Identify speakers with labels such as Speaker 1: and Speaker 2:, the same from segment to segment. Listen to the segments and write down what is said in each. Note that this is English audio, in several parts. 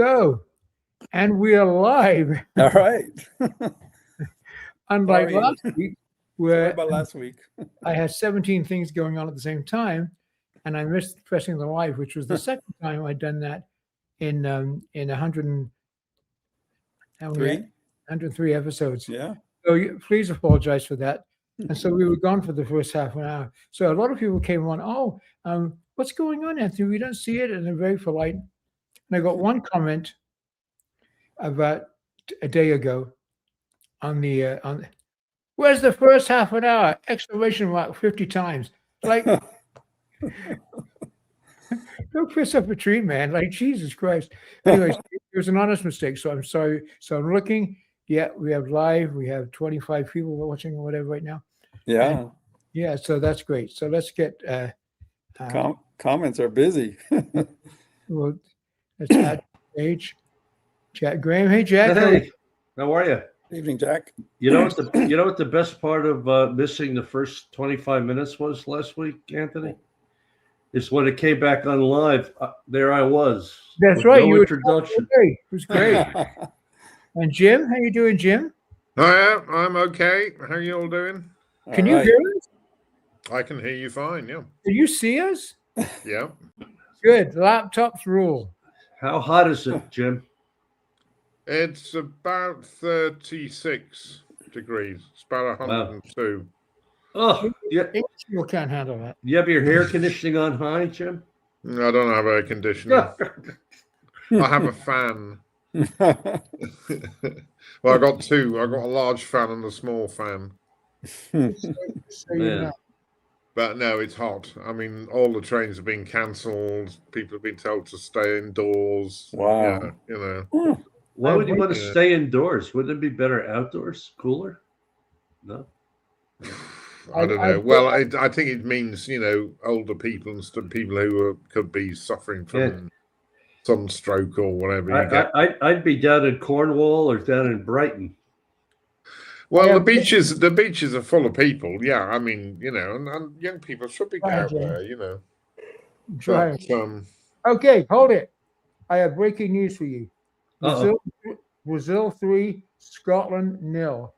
Speaker 1: go. And we are live.
Speaker 2: All right.
Speaker 1: Unlike
Speaker 2: Sorry.
Speaker 1: last week,
Speaker 2: Sorry
Speaker 1: where
Speaker 2: about last week.
Speaker 1: I had 17 things going on at the same time, and I missed pressing the live, which was the second time I'd done that in 100 and, how many? 103 episodes.
Speaker 2: Yeah.
Speaker 1: So please apologize for that. And so we were gone for the first half an hour. So a lot of people came on, what's going on, Anthony? We don't see it. And they're very polite. And I got one comment about a day ago on where's the first half an hour? Exclamation mark 50 times. Like, don't piss up a tree, man. Like, Jesus Christ. Anyways, it was an honest mistake. So I'm sorry. So I'm looking. Yeah, we have live. We have 25 people watching or whatever right now.
Speaker 2: Yeah.
Speaker 1: And, yeah, so that's great. So let's get
Speaker 2: comments are busy.
Speaker 1: well, let's add page. Jack Graham. Hey, Jack.
Speaker 3: Hey, how are you?
Speaker 2: Evening, Jack.
Speaker 3: You know what the best part of missing the first 25 minutes was last week, Anthony? Is when it came back on live. There I was.
Speaker 1: That's
Speaker 3: with
Speaker 1: right.
Speaker 3: No
Speaker 1: You
Speaker 3: introduction.
Speaker 1: It was great. And Jim, how you doing, Jim?
Speaker 4: I'm okay. How are you all doing?
Speaker 1: Can you hear us?
Speaker 4: I can hear you fine, yeah.
Speaker 1: Can you see us?
Speaker 4: Yeah.
Speaker 1: Good. Laptops rule.
Speaker 3: How hot is it, Jim?
Speaker 4: It's about 36 degrees. It's about 102.
Speaker 3: Oh, yeah.
Speaker 1: English people can't handle that.
Speaker 3: You have your hair conditioning on high, Jim?
Speaker 4: I don't have air conditioning. I have a fan. Well, I got two. I got a large fan and a small fan.
Speaker 1: So you know.
Speaker 4: But no, it's hot. I mean, all the trains have been cancelled. People have been told to stay indoors.
Speaker 2: Wow.
Speaker 4: Yeah, you know.
Speaker 3: Why would you want to stay indoors? Wouldn't it be better outdoors, cooler? No.
Speaker 4: I don't know. Well, I think it means, older people and stuff, people who could be suffering from sunstroke or whatever.
Speaker 3: I'd be down in Cornwall or down in Brighton.
Speaker 4: Well, the beaches are full of people. Yeah, I mean, and young people should be out there,
Speaker 1: Try.
Speaker 4: But,
Speaker 1: Okay, hold it. I have breaking news for you. Brazil 3, Scotland 0.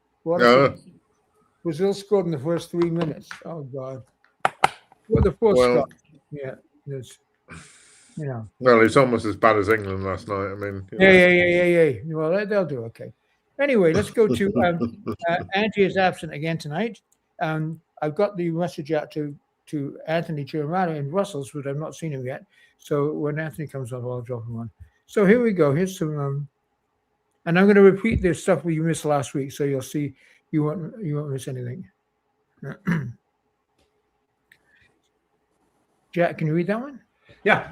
Speaker 1: Brazil scored in the first 3 minutes. Oh God! Well, the first Scotland. Yeah,
Speaker 4: Well, it's almost as bad as England last night. I mean,
Speaker 1: yeah. Well, they'll do okay. Anyway, let's go to Angie is absent again tonight. I've got the message out to Anthony Germano in Brussels, but I've not seen him yet. So when Anthony comes up, I'll drop him on. So here we go. Here's some, and I'm going to repeat the stuff we missed last week, so you'll see you won't miss anything. Jack, can you read that one?
Speaker 3: Yeah.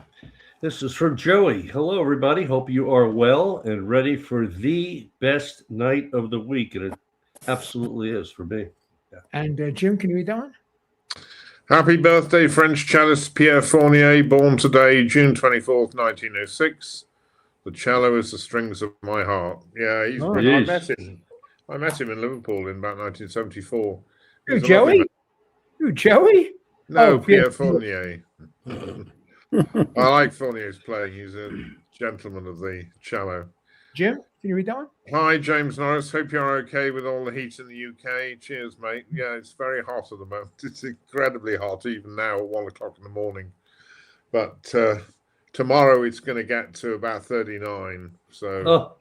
Speaker 3: This is from Joey. Hello, everybody. Hope you are well and ready for the best night of the week, and it absolutely is for me. Yeah.
Speaker 1: And Jim, can you read that one?
Speaker 4: Happy birthday, French cellist Pierre Fournier, born today, June 24th, 1906. The cello is the strings of my heart. Yeah, I met him in Liverpool in about 1974.
Speaker 1: Who, Joey? Who, Joey?
Speaker 4: No, Pierre Fournier. I like Fournier's playing. He's a gentleman of the cello.
Speaker 1: Jim, can you read that one?
Speaker 4: Hi, James Norris. Hope you're okay with all the heat in the UK. Cheers, mate. Yeah, it's very hot at the moment. It's incredibly hot, even now at 1 o'clock in the morning. But tomorrow it's going to get to about 39. So.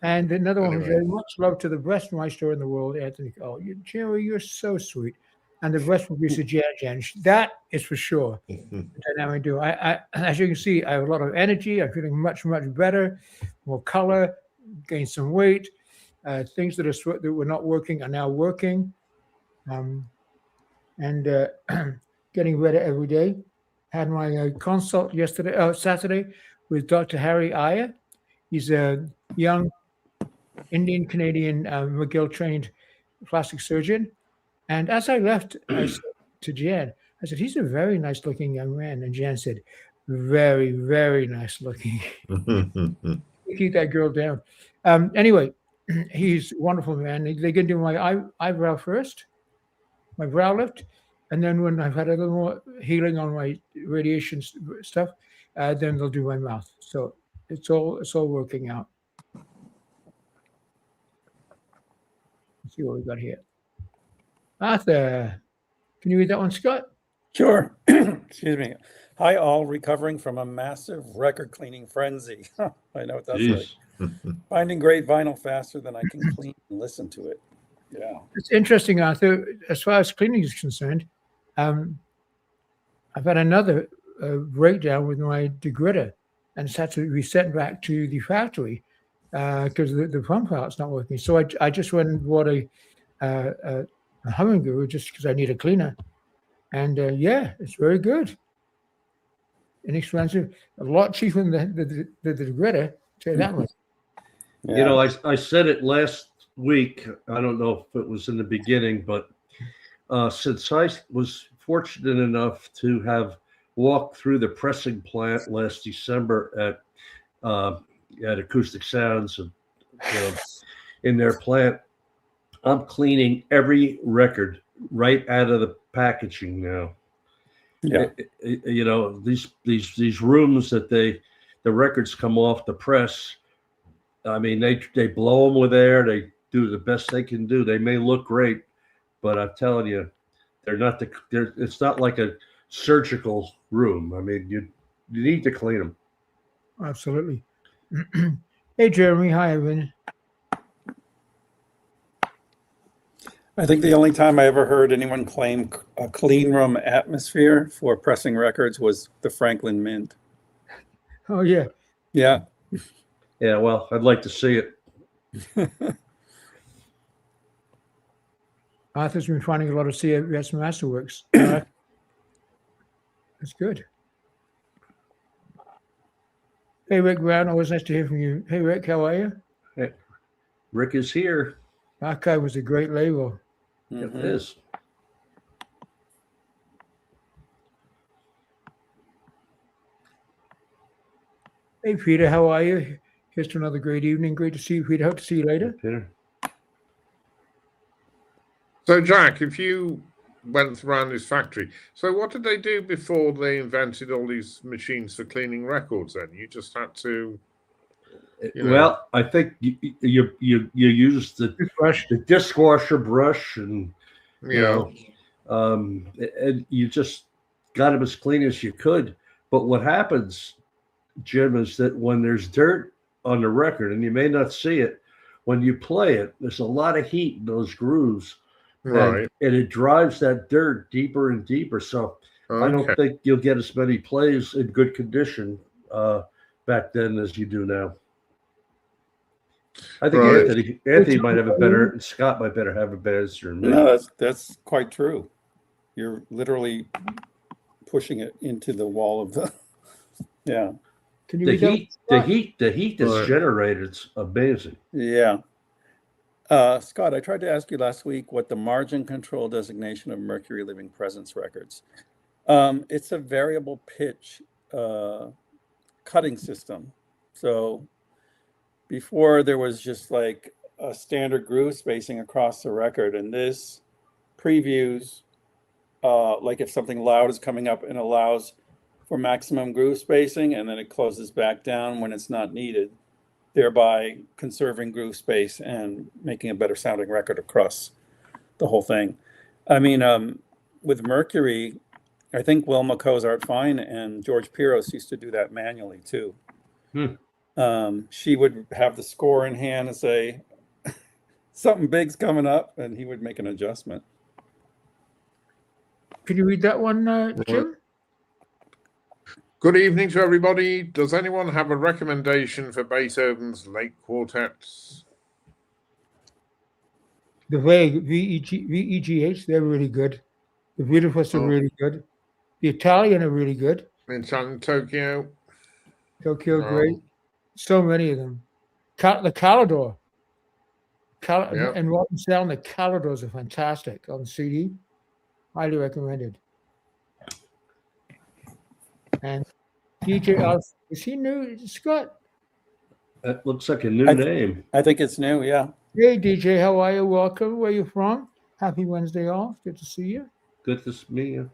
Speaker 1: And another one, very much love to the breast maestro in the world, Anthony. Oh, Jerry, you're so sweet. And the breast producer, Jan. That is for sure. I do. I, as you can see, I have a lot of energy. I'm feeling much, much better, more color, gained some weight. Things that were not working are now working. And getting better every day. Had my consult Saturday with Dr. Harry Iyer. He's a young Indian-Canadian McGill-trained plastic surgeon. And as I left, I said to Jan, I said, he's a very nice-looking young man. And Jan said, very, very nice-looking. Keep that girl down. Anyway, he's a wonderful man. They're going to do my eyebrow first, my brow lift. And then when I've had a little more healing on my radiation stuff, then they'll do my mouth. So it's all working out. Let's see what we got here. Arthur, can you read that one, Scott?
Speaker 2: Sure. Excuse me. Hi, all. Recovering from a massive record cleaning frenzy. I know what that's like.
Speaker 3: Jeez.
Speaker 2: Finding great vinyl faster than I can clean and listen to it. Yeah.
Speaker 1: It's interesting, Arthur. As far as cleaning is concerned, I've had another breakdown with my degritter, and it's had to reset back to the factory because the pump out's not working. So I just went and bought a humming guru just because I need a cleaner, and yeah, it's very good, inexpensive, a lot cheaper than the degritter. Say that much.
Speaker 2: Yeah.
Speaker 3: You know, I said it last week. I don't know if it was in the beginning, but since I was fortunate enough to have walked through the pressing plant last December at Acoustic Sounds, in their plant, I'm cleaning every record right out of the packaging now.
Speaker 2: Yeah.
Speaker 3: You know, these rooms that the records come off the press. I mean, they blow them with air. They do the best they can do. They may look great, but I'm telling you, they're not it's not like a surgical room. I mean, you need to clean them.
Speaker 1: Absolutely. Hey, Jeremy. Hi, Evan.
Speaker 2: I think the only time I ever heard anyone claim a clean room atmosphere for pressing records was the Franklin Mint.
Speaker 1: Oh, yeah.
Speaker 2: Yeah.
Speaker 3: Yeah, well, I'd like to see it.
Speaker 1: Arthur's been finding a lot of CBS Masterworks. That's good. Hey, Rick Brown, always nice to hear from you. Hey, Rick, how are you?
Speaker 3: Hey, Rick is here.
Speaker 1: Archive was a great label.
Speaker 2: Mhm.
Speaker 3: It is.
Speaker 1: Hey, Peter, how are you? Here's to another great evening. Great to see you, Peter. Hope to see you later.
Speaker 3: Peter.
Speaker 4: So, Jack, if you went around this factory, so what did they do before they invented all these machines for cleaning records? Then you just had to. You know.
Speaker 3: Well, I think you use the dishwasher brush and
Speaker 4: Yeah.
Speaker 3: and you just got them as clean as you could. But what happens, Jim, is that when there's dirt on the record, and you may not see it, when you play it, there's a lot of heat in those grooves.
Speaker 4: Right.
Speaker 3: And it drives that dirt deeper and deeper. So I don't think you'll get as many plays in good condition back then as you do now. I think
Speaker 4: Right.
Speaker 3: Anthony might have a better, Scott might better have a better answer than me.
Speaker 2: No, that's quite true. You're literally pushing it into the wall of the. Yeah.
Speaker 1: Can you
Speaker 3: The
Speaker 1: read that?
Speaker 3: heat that's
Speaker 4: Right.
Speaker 3: generated is amazing.
Speaker 2: Yeah. Scott, I tried to ask you last week what the margin control designation of Mercury Living Presence records. It's a variable pitch cutting system. So before there was just like a standard groove spacing across the record, and this previews like if something loud is coming up and allows for maximum groove spacing, and then it closes back down when it's not needed, thereby conserving groove space and making a better sounding record across the whole thing. I mean, with Mercury, I think Wilma Cozart Fine and George Piros used to do that manually too. She would have the score in hand and say, something big's coming up, and he would make an adjustment.
Speaker 1: Can you read that one, Jim?
Speaker 4: Good evening to everybody. Does anyone have a recommendation for Beethoven's late quartets?
Speaker 1: The VEGH, they're really good. The Budapest are really good. The Italian are really good.
Speaker 4: In Tokyo.
Speaker 1: Tokyo, great. So many of them. The Calidor. And Robin Sound, the Calidors are fantastic on CD. Highly recommended. And DJ Alf, is he new, Scott?
Speaker 3: That looks like a new name.
Speaker 2: I think it's new, yeah.
Speaker 1: Hey, DJ, how are you? Welcome. Where are you from? Happy Wednesday off. Good to see you.
Speaker 3: Good to meet you.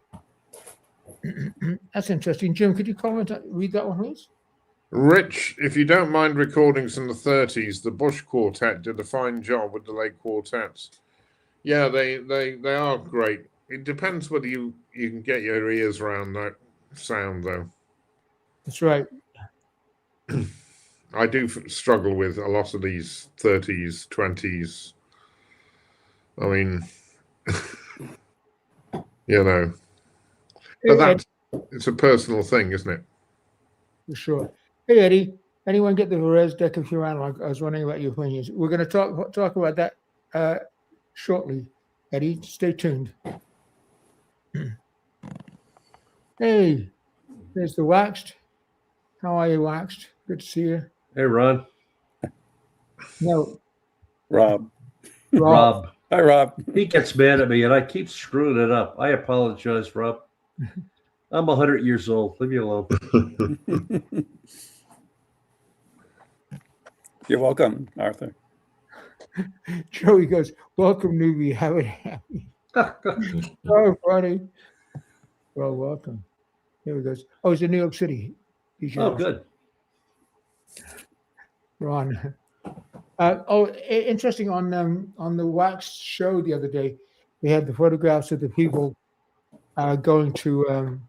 Speaker 1: That's interesting. Jim, could you read that one, please?
Speaker 4: Rich, if you don't mind recordings from the 30s, the Bush Quartet did a fine job with the late quartets. Yeah, they are great. It depends whether you can get your ears around that sound, though.
Speaker 1: That's right.
Speaker 4: I do struggle with a lot of these 30s, 20s. I mean, you know, but it's a personal thing, isn't it?
Speaker 1: For sure. Hey, Eddie, anyone get the Perez deck of Huron? I was wondering about your opinions. We're going to talk about that shortly. Eddie, stay tuned. Hey, there's the Waxed. How are you, Waxed? Good to see you.
Speaker 3: Hey, Ron.
Speaker 1: No,
Speaker 2: Rob.
Speaker 3: Rob.
Speaker 2: Hi, Rob.
Speaker 3: He gets mad at me, and I keep screwing it up. I apologize, Rob. I'm 100 years old. Leave me alone.
Speaker 2: You're welcome, Arthur.
Speaker 1: Joey goes, welcome, newbie. Have it happy. Oh, funny. Well, welcome. Here he goes. Oh, he's in New York City.
Speaker 3: Oh, good.
Speaker 1: Ron. Interesting on the Wax show the other day, they had the photographs of the people going to.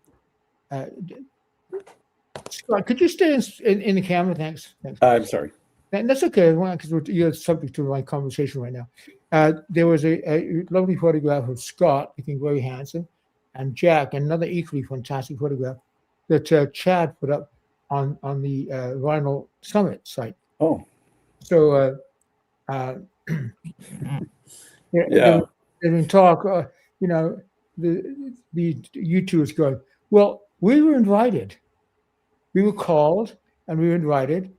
Speaker 1: Scott, could you stay in the camera? Thanks.
Speaker 2: I'm sorry.
Speaker 1: And that's okay, because you're subject to my conversation right now. There was a lovely photograph of Scott, looking very handsome, and Jack, another equally fantastic photograph that Chad put up on the Vinyl Summit site.
Speaker 2: Oh.
Speaker 1: So,
Speaker 2: Yeah.
Speaker 1: in talk, the YouTubers going, well, we were invited. We were called and we were invited.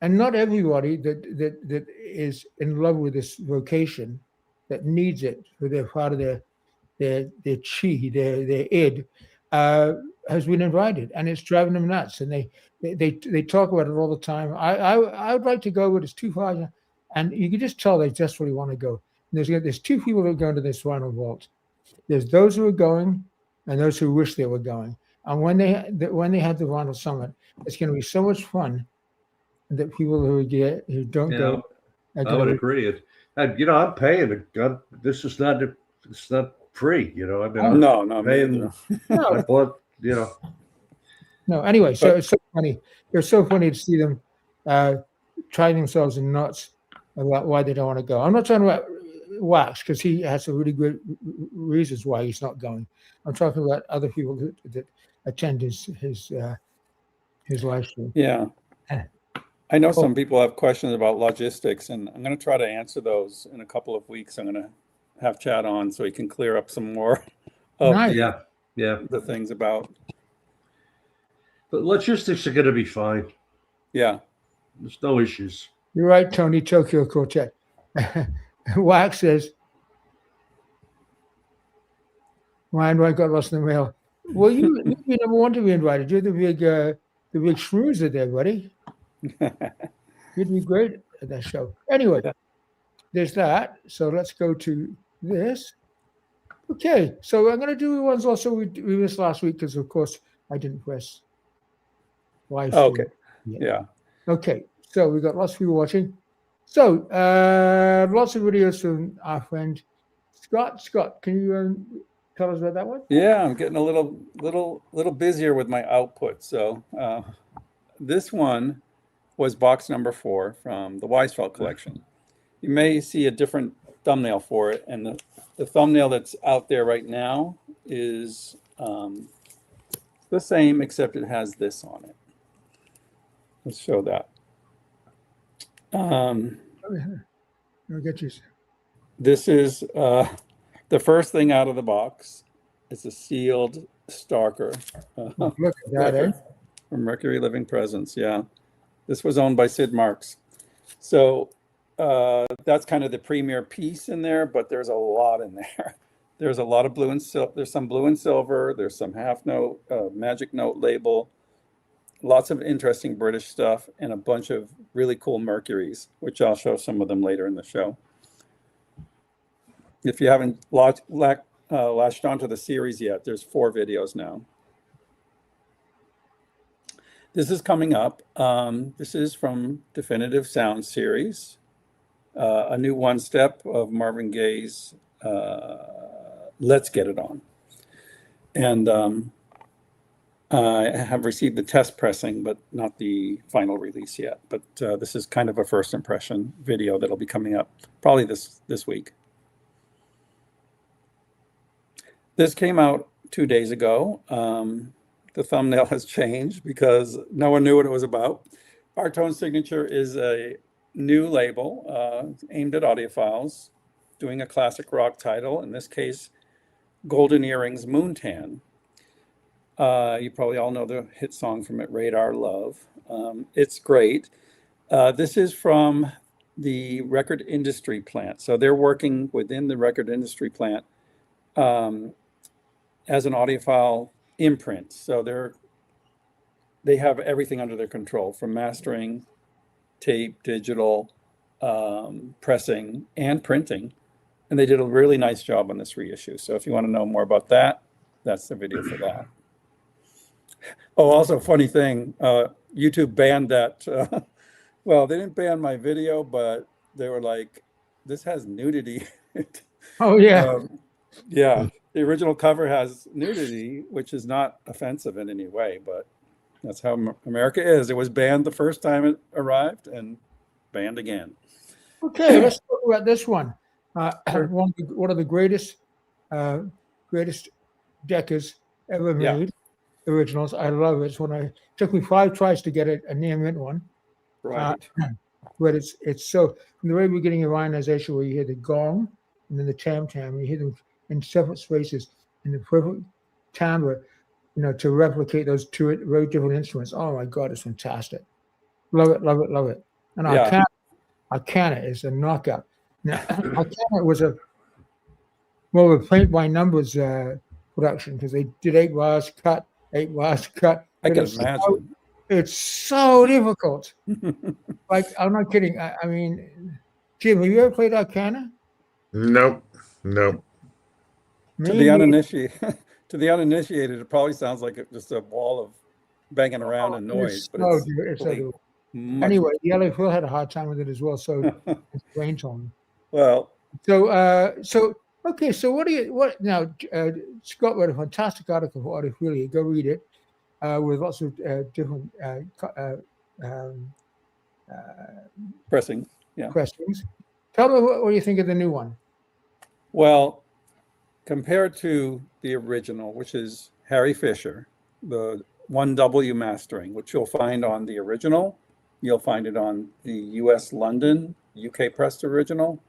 Speaker 1: And not everybody that is in love with this vocation, that needs it for their part of their chi, their id, has been invited, and it's driving them nuts. And they talk about it all the time. I would like to go, but it's too far. And you can just tell they desperately want to go. And there's two people that are going to this Vinyl Vault. There's those who are going, and those who wish they were going. And when they have the Vinyl Summit, it's going to be so much fun that people who don't go.
Speaker 3: I would agree. I'm paying. This is not. It's not free. I mean,
Speaker 2: No,
Speaker 3: paying my blood.
Speaker 1: No. Anyway, so it's so funny. It's so funny to see them try themselves in knots about why they don't want to go. I'm not talking about Wax, because he has some really good reasons why he's not going. I'm talking about other people that attend his live stream.
Speaker 2: Yeah. I know some people have questions about logistics, and I'm going to try to answer those in a couple of weeks. I'm going to have Chad on so he can clear up some more of the things about.
Speaker 3: But logistics are going to be fine.
Speaker 2: Yeah.
Speaker 3: There's no issues.
Speaker 1: You're right, Tony. Tokyo Quartet. Wax says, mine got lost in the mail. Well, you'd be number one to be invited. You're the big schmoozer there, buddy. You'd be great at that show. Anyway, there's that. So let's go to this. Okay, so I'm going to do ones also we missed last week because, of course, I didn't press live stream.
Speaker 2: Okay. Yeah.
Speaker 1: Okay, so we've got lots of people watching. So lots of videos from our friend Scott. Scott, can you tell us about that one?
Speaker 2: Yeah, I'm getting a little busier with my output. So this one was box number 4 from the Weisfeld collection. You may see a different thumbnail for it, and the thumbnail that's out there right now is the same, except it has this on it. Let's show that.
Speaker 1: I'll get you.
Speaker 2: This is the first thing out of the box. It's a sealed Starker.
Speaker 1: Look at that, eh?
Speaker 2: From Mercury Living Presence, yeah. This was owned by Sid Marks. So that's kind of the premier piece in there, but there's a lot in there. There's a lot of blue and silver. There's some blue and silver. There's some half note, magic note label. Lots of interesting British stuff and a bunch of really cool Mercuries, which I'll show some of them later in the show. If you haven't latched onto the series yet, there's 4 videos now. This is coming up. This is from Definitive Sound Series, a new one step of Marvin Gaye's Let's Get It On. And I have received the test pressing, but not the final release yet. But this is kind of a first impression video that'll be coming up probably this week. This came out 2 days ago. The thumbnail has changed because no one knew what it was about. Our Tone Signature is a new label aimed at audiophiles, doing a classic rock title, in this case, Golden Earrings Moontan. You probably all know the hit song from it, Radar Love. It's great. This is from the record industry plant. So they're working within the record industry plant as an audiophile imprint. So they have everything under their control, from mastering, tape, digital, pressing, and printing. And they did a really nice job on this reissue. So if you want to know more about that, that's the video for that. Oh, also funny thing, YouTube banned that. Well, they didn't ban my video, but they were like, this has nudity.
Speaker 1: Oh, yeah.
Speaker 2: Yeah, the original cover has nudity, which is not offensive in any way, but that's how America is. It was banned the first time it arrived and banned again.
Speaker 1: Okay, let's talk about this one. One of the greatest Deckers ever made. Originals. I love it. It took me 5 tries to get a near mint one.
Speaker 2: Right.
Speaker 1: But it's so, in the very beginning of ionization, where you hear the gong and then the tam-tam, you hear them in separate spaces in the perfect timbre, to replicate those two very different instruments. Oh my God, it's fantastic. Love it, love it, love it. And Arcana is a knockout. Now, Arcana was more of a paint by numbers production, because they did 8 bars cut. I can imagine. It's so difficult. Like, I'm not kidding. I mean, Jim, have you ever played Arcana?
Speaker 4: Nope.
Speaker 2: To the uninitiated, it probably sounds like just a wall of banging around and noise.
Speaker 1: Anyway, the LA Phil had a hard time with it as well. So it's brain tone.
Speaker 2: Well.
Speaker 1: Okay. So what now? Scott wrote a fantastic article for Audiophilia. Go read it. With lots of different
Speaker 2: pressings.
Speaker 1: Tell me what you think of the new one.
Speaker 2: Well, compared to the original, which is Harry Fisher, the 1W mastering, which you'll find on the original, you'll find it on the US London, UK pressed original,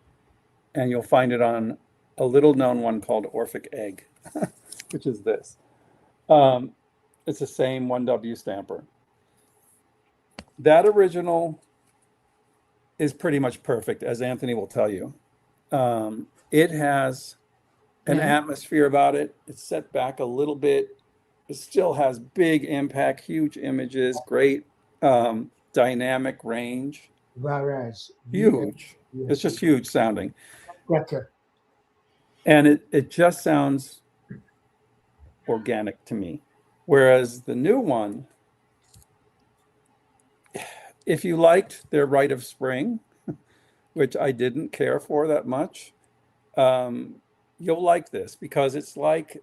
Speaker 2: and you'll find it on a little known one called Orphic Egg, which is this. It's the same 1W stamper. That original is pretty much perfect, as Anthony will tell you. It has an atmosphere about it. It's set back a little bit. It still has big impact, huge images, great dynamic range. Huge. It's just huge sounding. And it just sounds organic to me. Whereas the new one, if you liked their Rite of Spring, which I didn't care for that much, you'll like this, because it's like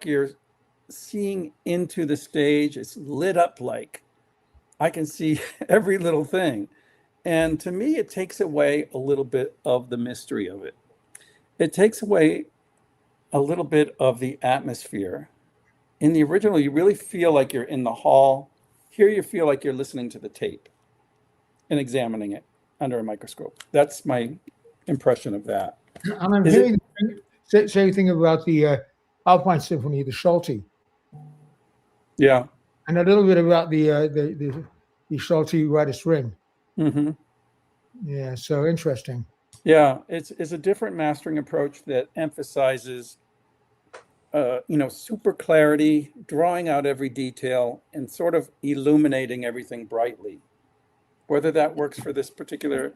Speaker 2: you're seeing into the stage. It's lit up, like I can see every little thing. And to me, it takes away a little bit of the mystery of it. It takes away a little bit of the atmosphere. In the original, you really feel like you're in the hall. Here, you feel like you're listening to the tape and examining it under a microscope. That's my impression of that.
Speaker 1: I'm hearing the same thing about the Alpine Symphony, the Schulte.
Speaker 2: Yeah.
Speaker 1: And a little bit about the Schulte Rite of Spring.
Speaker 2: Mm-hmm.
Speaker 1: Yeah, so interesting.
Speaker 2: Yeah, it's a different mastering approach that emphasizes super clarity, drawing out every detail, and sort of illuminating everything brightly. Whether that works for this particular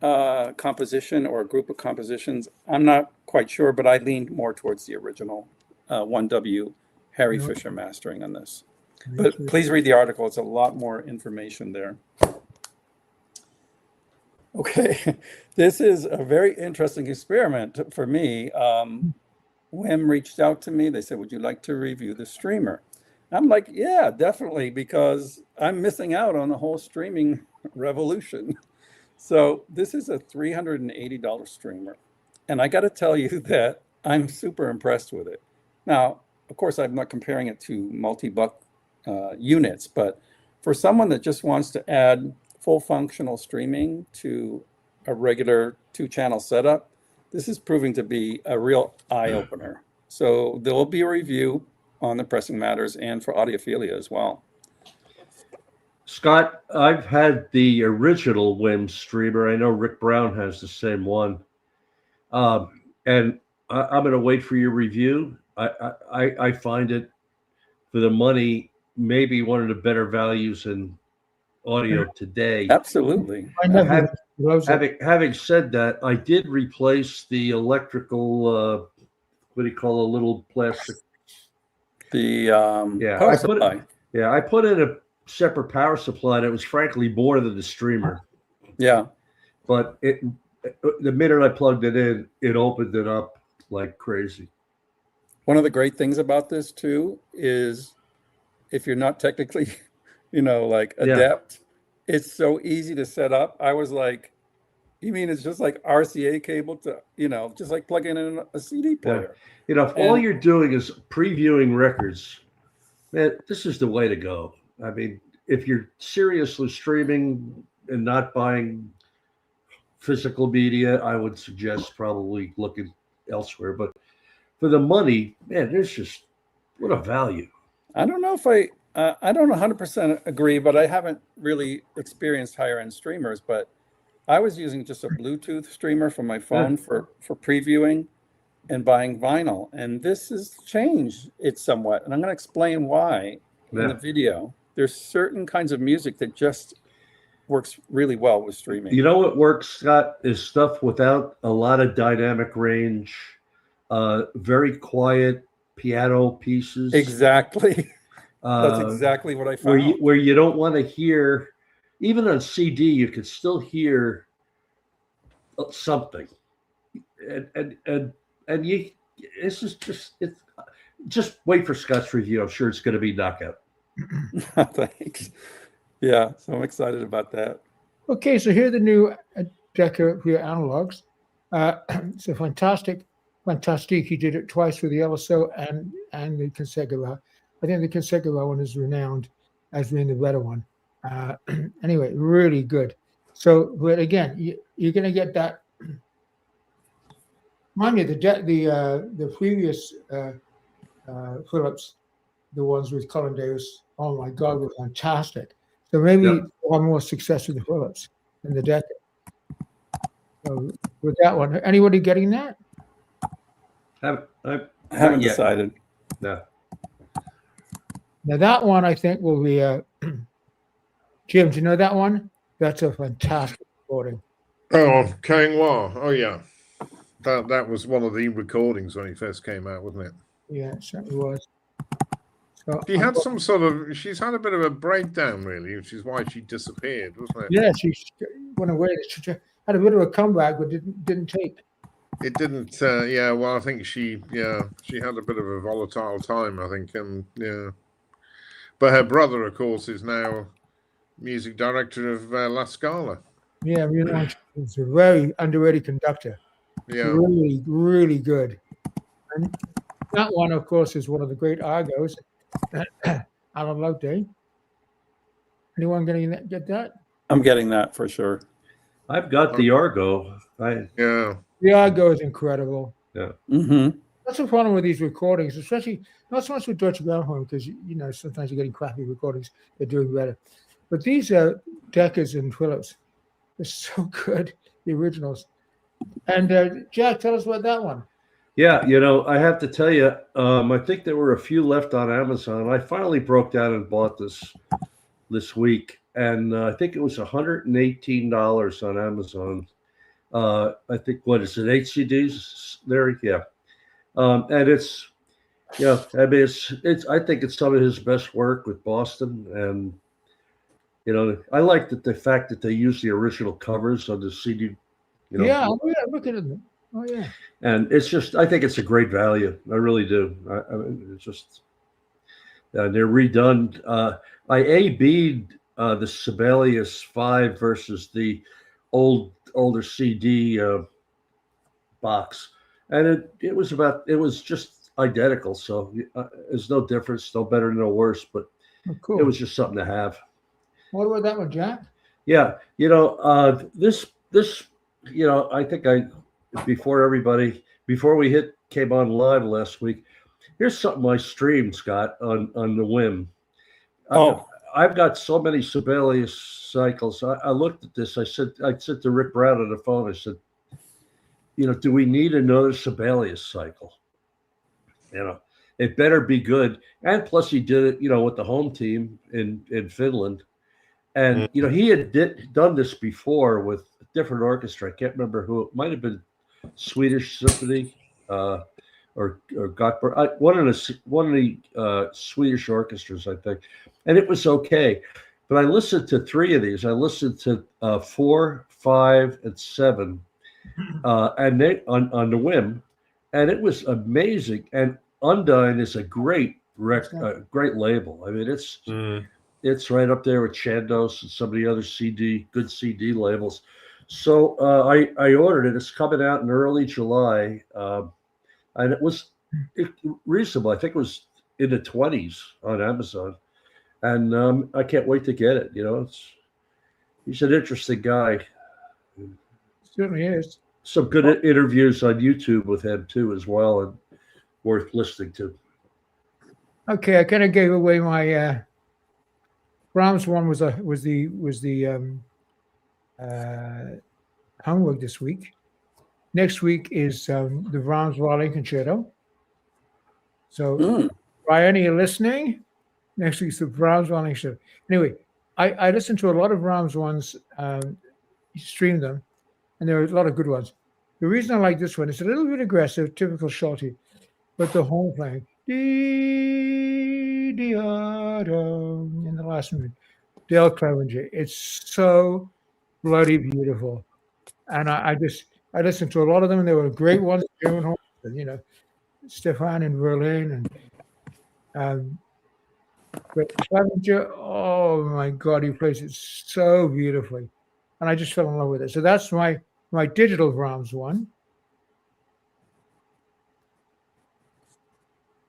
Speaker 2: composition or a group of compositions, I'm not quite sure, but I leaned more towards the original 1W Harry Fisher mastering on this. But please read the article. It's a lot more information there. Okay, this is a very interesting experiment for me. Wim reached out to me. They said, would you like to review the streamer? I'm like, yeah, definitely, because I'm missing out on the whole streaming revolution. So this is a $380 streamer. And I got to tell you that I'm super impressed with it. Now, of course, I'm not comparing it to multi-buck units, but for someone that just wants to add full functional streaming to a regular 2-channel setup, this is proving to be a real eye-opener. So there will be a review on the Pressing Matters and for Audiophilia as well.
Speaker 3: Scott, I've had the original WIM streamer. I know Rick Brown has the same one. And I'm going to wait for your review. I find it, for the money, maybe one of the better values in audio today.
Speaker 2: Absolutely.
Speaker 3: Having said that, I did replace the electrical, what do you call a little plastic?
Speaker 2: The
Speaker 3: power supply. I put in a separate power supply that was frankly more than the streamer.
Speaker 2: Yeah.
Speaker 3: But the minute I plugged it in, it opened it up like crazy.
Speaker 2: One of the great things about this too is if you're not technically, like adept, it's so easy to set up. I was like, you mean it's just like RCA cable to, just like plugging in a CD player.
Speaker 3: Yeah. If all you're doing is previewing records, man, this is the way to go. I mean, if you're seriously streaming and not buying physical media, I would suggest probably looking elsewhere. But for the money, man, there's just, what a value.
Speaker 2: I don't know if I don't 100% agree, but I haven't really experienced higher end streamers. But I was using just a Bluetooth streamer from my phone for previewing and buying vinyl. And this has changed it somewhat. And I'm going to explain why in the video. There's certain kinds of music that just works really well with streaming.
Speaker 3: You know what works, Scott, is stuff without a lot of dynamic range, very quiet piano pieces.
Speaker 2: Exactly. That's exactly what I found.
Speaker 3: Where you don't want to hear, even on CD, you can still hear something. And this is just wait for Scott's review. I'm sure it's going to be knockout.
Speaker 2: Thanks. Yeah, so I'm excited about that.
Speaker 1: Okay, so here are the new Decca rear analogs. It's a fantastic. He did it twice with the LSO and the Consegular. I think the Consegular one is renowned as being the better one. Anyway, really good. So, but again, you're going to get that. Mind you, the previous Philips, the ones with Colin Davis, oh my God, were fantastic. So maybe one more success with the Philips than the Decca. So with that one, anybody getting that?
Speaker 2: I haven't decided.
Speaker 3: No.
Speaker 1: Now that one I think will be Jim, do you know that one? That's a fantastic recording.
Speaker 4: Oh, Kangwa. Oh yeah. That was one of the recordings when he first came out, wasn't it?
Speaker 1: Yeah, it certainly was. So
Speaker 4: she had she's had a bit of a breakdown, really, which is why she disappeared, wasn't it?
Speaker 1: Yeah, she went away. She had a bit of a comeback, but didn't take.
Speaker 4: It didn't. Well, I think she had a bit of a volatile time, I think, But her brother, of course, is now music director of La Scala.
Speaker 1: Yeah, he's a very underrated conductor.
Speaker 4: Yeah,
Speaker 1: really, really good. And that one, of course, is one of the great Argos. Alan Loveday. Anyone going to get that?
Speaker 2: I'm getting that for sure.
Speaker 3: I've got the Argo.
Speaker 1: The Argo is incredible.
Speaker 3: Yeah.
Speaker 2: Mm-hmm.
Speaker 1: That's the problem with these recordings, especially not so much with Deutsche Grammophon, because sometimes you're getting crappy recordings. They're doing better, but these Deccas and Philips, they're so good. The originals. And Jack, tell us about that one.
Speaker 3: Yeah, I have to tell you, I think there were a few left on Amazon. I finally broke down and bought this week, and I think it was $118 on Amazon. I think, what is it, 8 CDs there? Yeah. And Yeah, I mean, it's. I think it's some of his best work with Boston, and I like the fact that they use the original covers on the CD.
Speaker 1: Yeah, oh, yeah, look at it. Oh yeah.
Speaker 3: And it's just, I think it's a great value. I really do. I mean, it's just they're redone. I A/B'd the Sibelius 5 versus the older CD box, and it was just identical. So there's no difference, no better, no worse. But
Speaker 1: Oh,
Speaker 3: it
Speaker 1: cool.
Speaker 3: was just something to have.
Speaker 1: What about that one, Jack?
Speaker 3: Yeah, this I think before we came on live last week. Here's something I streamed, Scott, on the whim.
Speaker 2: Oh,
Speaker 3: I've got so many Sibelius cycles. I looked at this. I said to Rick Brown on the phone. I said, do we need another Sibelius cycle? It better be good. And plus, he did it, with the home team in Finland. And he had done this before with a different orchestra. I can't remember who. It might have been Swedish Symphony. Or Gottberg, one of the Swedish orchestras, I think, and it was okay. But I listened to 3 of these. I listened to 4, 5, and 7, and they on the whim, and it was amazing. And Undine is a great great label. I mean, it's right up there with Chandos and some of the other good CD labels. So I ordered it. It's coming out in early July. And it was reasonable. I think it was in the 20s on Amazon, and I can't wait to get it. He's an interesting guy.
Speaker 1: Certainly is.
Speaker 3: Some good interviews on YouTube with him too, as well, and worth listening to.
Speaker 1: Okay, I kind of gave away my Brahms one was the homework this week. Next week is the Brahms Violin Concerto. So, Ryan, are you listening? Next week's the Brahms Violin Concerto. Anyway, I listened to a lot of Brahms ones, streamed them, and there are a lot of good ones. The reason I like this one, it's a little bit aggressive, typical Schulte, but the horn playing, in the last minute, Dale Clevenger, it's so bloody beautiful. And I listened to a lot of them, and they were great ones. German horns, and, Stefan in Berlin, and but Clevenger, oh my God, he plays it so beautifully, and I just fell in love with it. So that's my digital Brahms one.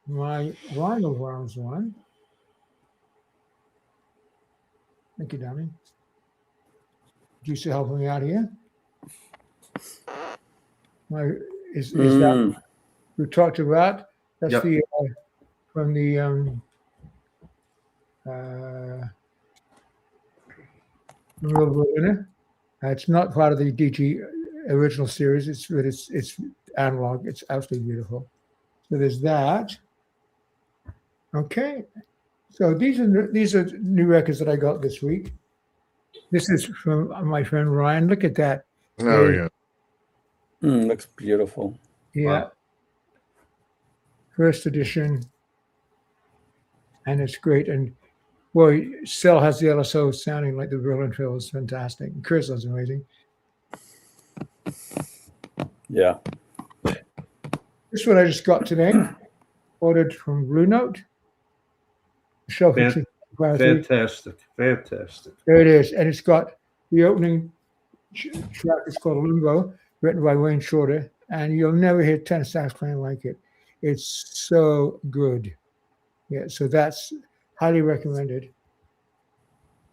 Speaker 1: My vinyl Brahms one. Thank you, Danny. You still helping me out here? Is that we talked about? That's
Speaker 3: Yep.
Speaker 1: From the Berliner. It's not part of the DG original series. It's analog. It's absolutely beautiful. So there's that. Okay. So these are new records that I got this week. This is from my friend Ryan. Look at that.
Speaker 4: Oh, yeah.
Speaker 2: Looks beautiful.
Speaker 1: Yeah.
Speaker 3: Wow.
Speaker 1: First edition. And it's great. And boy, still has the LSO sounding like the Berlin Phil. It's fantastic. And Chrysalis amazing.
Speaker 2: Yeah.
Speaker 1: This one I just got today. Ordered from Blue Note. Shelf
Speaker 3: Fantastic.
Speaker 1: There it is. And it's got the opening track. It's called Limbo, written by Wayne Shorter. And you'll never hear tenor sax playing like it. It's so good. Yeah, so that's highly recommended.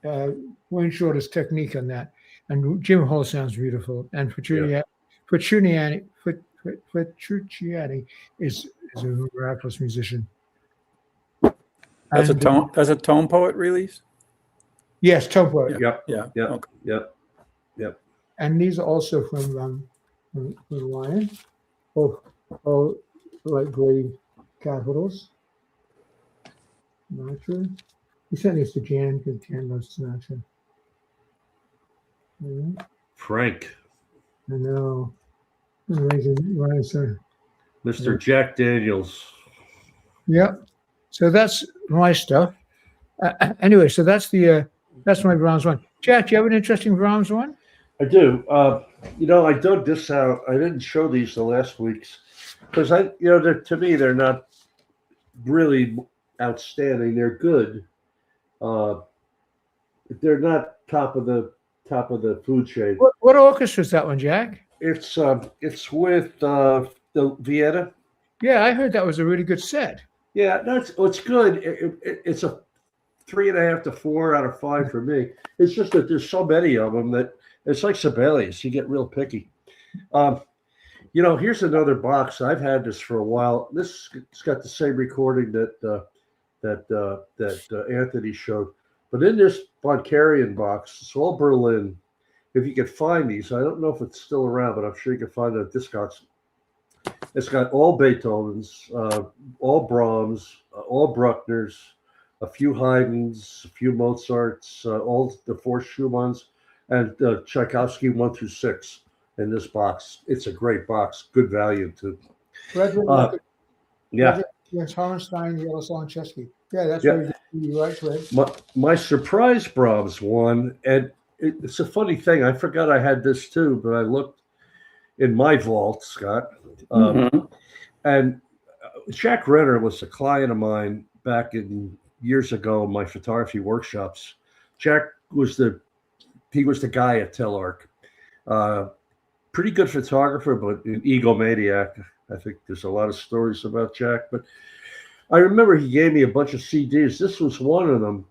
Speaker 1: Wayne Shorter's technique on that. And Jim Hall sounds beautiful. And Petrucciani is a miraculous musician.
Speaker 2: That's a tone poet release?
Speaker 1: Yes, tone poet.
Speaker 3: Yep.
Speaker 2: Yeah.
Speaker 3: Okay. Yep.
Speaker 1: And these are also from Ryan. All light gray capitals. Sinatra. He sent this to Jan because Jan loves Sinatra.
Speaker 3: Frank.
Speaker 1: I know. Amazing. Ryan, sir.
Speaker 3: Mr. Jack Daniels.
Speaker 1: Yeah. So that's my stuff. Anyway, so that's my Brahms one. Jack, do you have an interesting Brahms one?
Speaker 3: I do. I dug this out. I didn't show these the last week's because to me, they're not really outstanding. They're good. They're not top of the food chain.
Speaker 1: What orchestra is that one, Jack?
Speaker 3: It's with the Vienna.
Speaker 1: Yeah, I heard that was a really good set.
Speaker 3: Yeah, it's good. It's a 3.5 to 4 out of 5 for me. It's just that there's so many of them that it's like Sibelius. You get real picky. Here's another box. I've had this for a while. It's got the same recording that Anthony showed, but in this Boncarian box, it's all Berlin. If you could find these, I don't know if it's still around, but I'm sure you can find it at Discogs. It's got all Beethovens, all Brahms, all Bruckners, a few Haydns, a few Mozarts, all the 4 Schumanns, and Tchaikovsky 1 through 6 in this box. It's a great box, good value too.
Speaker 1: Frederick,
Speaker 3: Yeah.
Speaker 1: Yes, Hornstein, Yellowstone, Chesky. Yeah, that's
Speaker 3: Yeah.
Speaker 1: very good. Right, Fred.
Speaker 3: My surprise Brahms one, and it's a funny thing. I forgot I had this too, but I looked in my vault, Scott. And Jack Renner was a client of mine back in years ago in my photography workshops. Jack was the guy at Telarc. Pretty good photographer, but an egomaniac. I think there's a lot of stories about Jack, but I remember he gave me a bunch of CDs. This was one of them.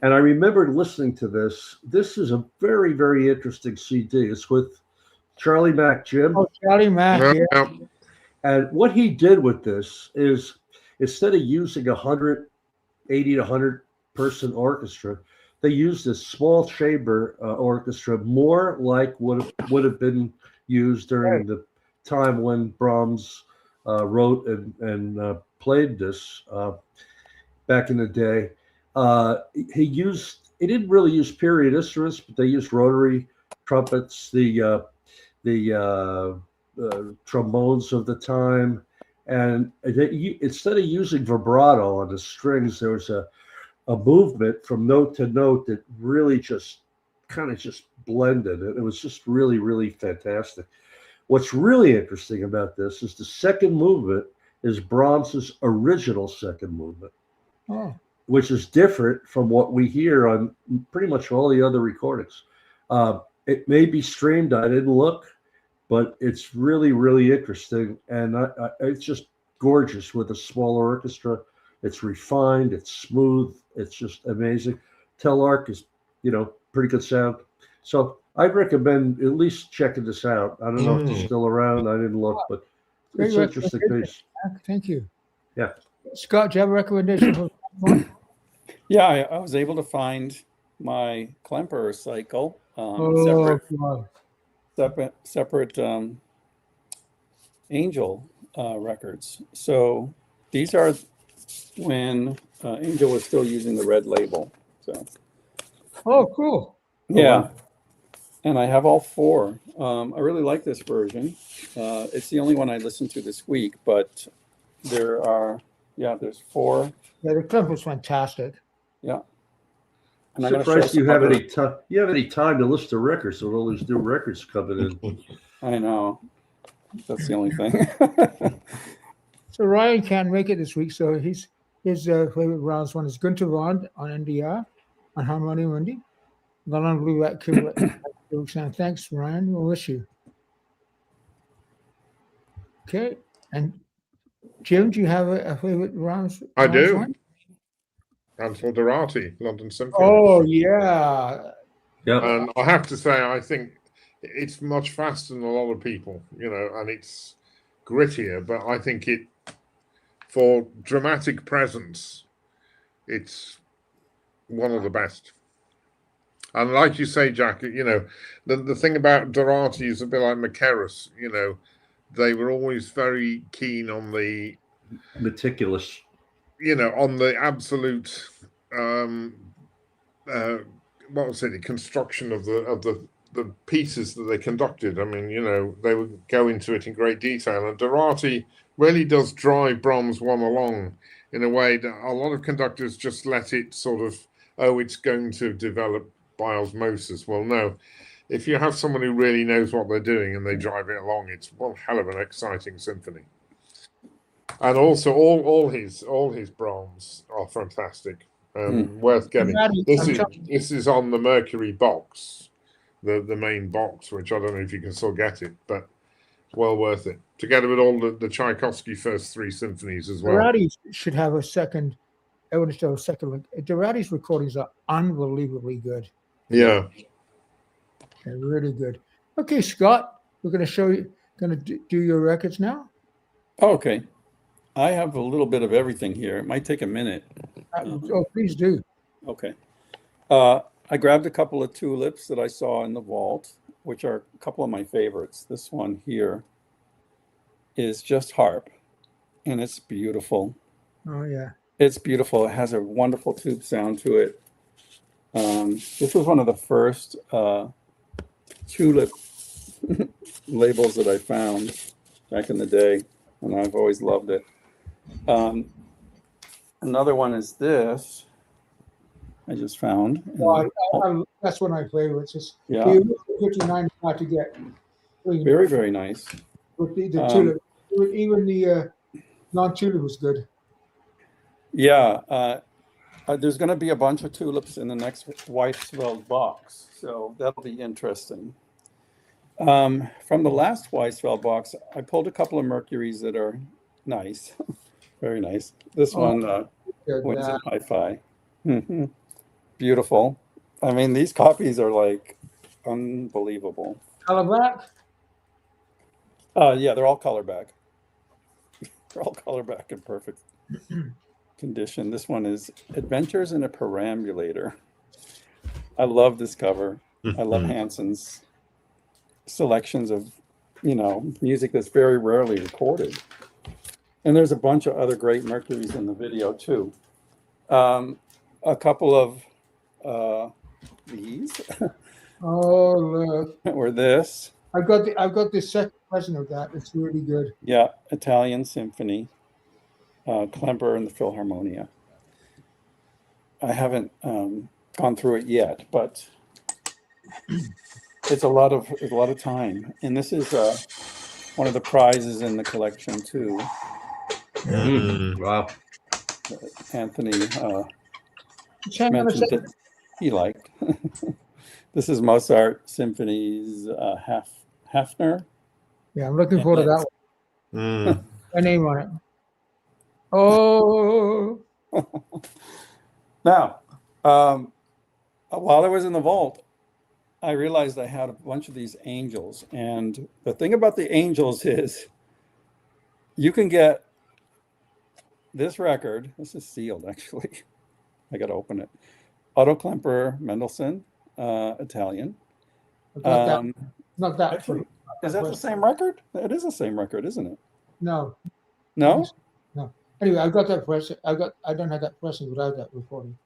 Speaker 3: And I remember listening to this. This is a very, very interesting CD. It's with Charlie Mack Jim.
Speaker 1: Oh, Charlie Mack, yeah.
Speaker 3: And what he did with this is instead of using 180 to 100 person orchestra, they used this small chamber orchestra, more like what would have been used during the time when Brahms wrote and played this back in the day. He didn't really use period instruments, but they used rotary trumpets, the trombones of the time, and instead of using vibrato on the strings, there was a movement from note to note that really just blended. It was just really, really fantastic. What's really interesting about this is the second movement is Brahms's original second movement, which is different from what we hear on pretty much all the other recordings. It may be streamed. I didn't look, but it's really, really interesting. And it's just gorgeous with a small orchestra. It's refined. It's smooth. It's just amazing. Telarc is, pretty good sound. So I'd recommend at least checking this out. I don't know if it's still around. I didn't look, but it's an interesting piece.
Speaker 1: Thank you.
Speaker 3: Yeah.
Speaker 1: Scott, do you have a recommendation?
Speaker 2: Yeah, I was able to find my Klemperer cycle. Separate Angel records. So these are when Angel was still using the red label. So.
Speaker 1: Oh, cool.
Speaker 2: Yeah. And I have all 4. I really like this version. It's the only one I listened to this week, but there's 4.
Speaker 1: Yeah, the clip was fantastic.
Speaker 2: Yeah.
Speaker 3: And I'm surprised you have any time to list the records with all these new records coming in.
Speaker 2: I know. That's the only thing.
Speaker 1: So Ryan can't make it this week, so his favorite Brahms one is Günter Wand on NDR on Harmony Mundi. Long Blue Rat Sound. Thanks, Ryan. We'll miss you. Okay. And Jim, do you have a favorite Brahms?
Speaker 4: I do.
Speaker 1: One?
Speaker 4: Ansel Dorati, London Symphony.
Speaker 1: Oh, yeah.
Speaker 4: And I have to say, I think it's much faster than a lot of people, and it's grittier, but I think for dramatic presence, it's one of the best. And like you say, Jack, the thing about Dorati is a bit like Macaris, they were always very keen on the
Speaker 3: meticulous,
Speaker 4: on the absolute, what was it, the construction of the pieces that they conducted. I mean, they would go into it in great detail. And Dorati really does drive Brahms one along in a way that a lot of conductors just let it sort of, oh, it's going to develop by osmosis. Well, no. If you have someone who really knows what they're doing and they drive it along, it's one hell of an exciting symphony. And also, all his Brahms are fantastic and worth getting. This is on the Mercury box, the main box, which I don't know if you can still get it, but it's well worth it. Together with all the Tchaikovsky first 3 symphonies as well.
Speaker 1: Durati should have a second. I want to show a second link. Durati's recordings are unbelievably good.
Speaker 4: Yeah.
Speaker 1: They're really good. Okay, Scott, we're going to show you. Going to do your records now.
Speaker 2: Okay. I have a little bit of everything here. It might take a minute.
Speaker 1: Oh, please do.
Speaker 2: Okay. I grabbed a couple of tulips that I saw in the vault, which are a couple of my favorites. This one here is just harp, and it's beautiful.
Speaker 1: Oh, yeah.
Speaker 2: It's beautiful. It has a wonderful tube sound to it. This was one of the first tulip labels that I found back in the day, and I've always loved it. Another one is this. I just found.
Speaker 1: Well, that's one of my favorites. It's
Speaker 2: Yeah.
Speaker 1: the 59 is hard to get.
Speaker 2: Very, very nice.
Speaker 1: With the tulip, even the non-tulip was good.
Speaker 2: Yeah. There's going to be a bunch of tulips in the next Weisfeld box, so that'll be interesting. From the last Weisfeld box, I pulled a couple of Mercuries that are nice, very nice. This one wins at hi-fi. Beautiful. I mean, these copies are like unbelievable.
Speaker 1: Colorback?
Speaker 2: Yeah, they're all color back. They're all color back in perfect condition. This one is Adventures in a Perambulator. I love this cover. I love Hansen's selections of, music that's very rarely recorded. And there's a bunch of other great Mercuries in the video too. A couple of these.
Speaker 1: Oh, look.
Speaker 2: Or this.
Speaker 1: I've got the second version of that. It's really good.
Speaker 2: Yeah, Italian Symphony. Klemper and the Philharmonia. I haven't gone through it yet, but it's a lot of time. And this is one of the prizes in the collection too.
Speaker 3: Wow.
Speaker 2: Anthony
Speaker 1: Hang on a
Speaker 2: mentioned
Speaker 1: second.
Speaker 2: that he liked. This is Mozart Symphonies Hafner.
Speaker 1: Yeah, I'm looking forward to that one. My name on it. Oh.
Speaker 2: Now, while I was in the vault, I realized I had a bunch of these angels. And the thing about the angels is you can get this record. This is sealed, actually. I got to open it. Otto Klemper, Mendelssohn, Italian.
Speaker 1: Not that.
Speaker 2: Actually, is that the same record? It is the same record, isn't it?
Speaker 1: No.
Speaker 2: No?
Speaker 1: No. Anyway, I've got that press. I don't have that pressing without that recording.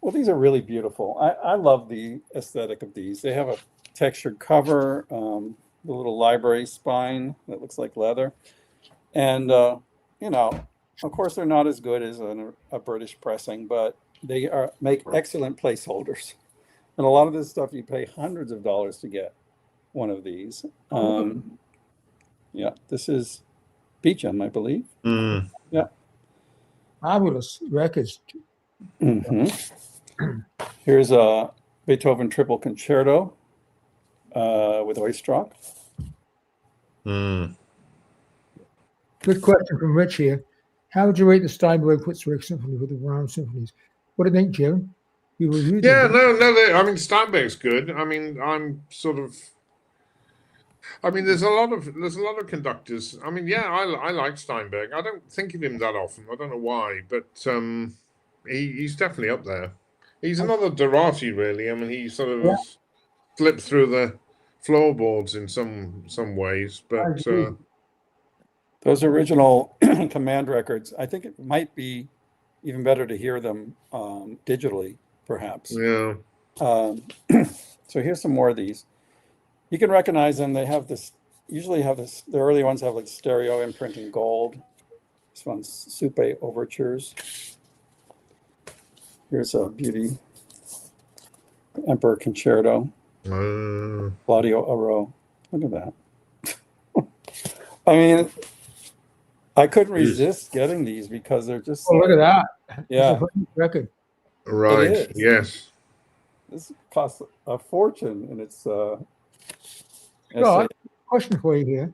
Speaker 2: Well, these are really beautiful. I love the aesthetic of these. They have a textured cover, the little library spine that looks like leather. And, of course, they're not as good as a British pressing, but they make excellent placeholders. And a lot of this stuff, you pay hundreds of dollars to get one of these. Yeah, this is Beecham, I believe. Yeah.
Speaker 1: Marvelous records.
Speaker 2: Here's a Beethoven Triple Concerto with Oistrakh.
Speaker 1: Good question from Rich here. How would you rate the Steinberg-Putzweg Symphony with the Brahms symphonies? What do you think, Jim? You reviewed them.
Speaker 4: Yeah, no. I mean, Steinberg's good. I mean, there's a lot of conductors. I mean, yeah, I like Steinberg. I don't think of him that often. I don't know why, but he's definitely up there. He's another Dorati, really. I mean, he sort of slipped through the floorboards in some ways, but
Speaker 2: those original command records, I think it might be even better to hear them digitally, perhaps.
Speaker 4: Yeah.
Speaker 2: So here's some more of these. You can recognize them. They have this usually have this. The early ones have like stereo imprint in gold. This one's Supe Overtures. Here's a beauty. Emperor Concerto. Claudio Aro. Look at that. I mean, I couldn't resist getting these because they're just.
Speaker 1: Oh, look at that.
Speaker 2: Yeah.
Speaker 1: It's a great record.
Speaker 4: Right.
Speaker 2: It is.
Speaker 4: Yes.
Speaker 2: This costs a fortune, and it's.
Speaker 1: So I have a question for you here.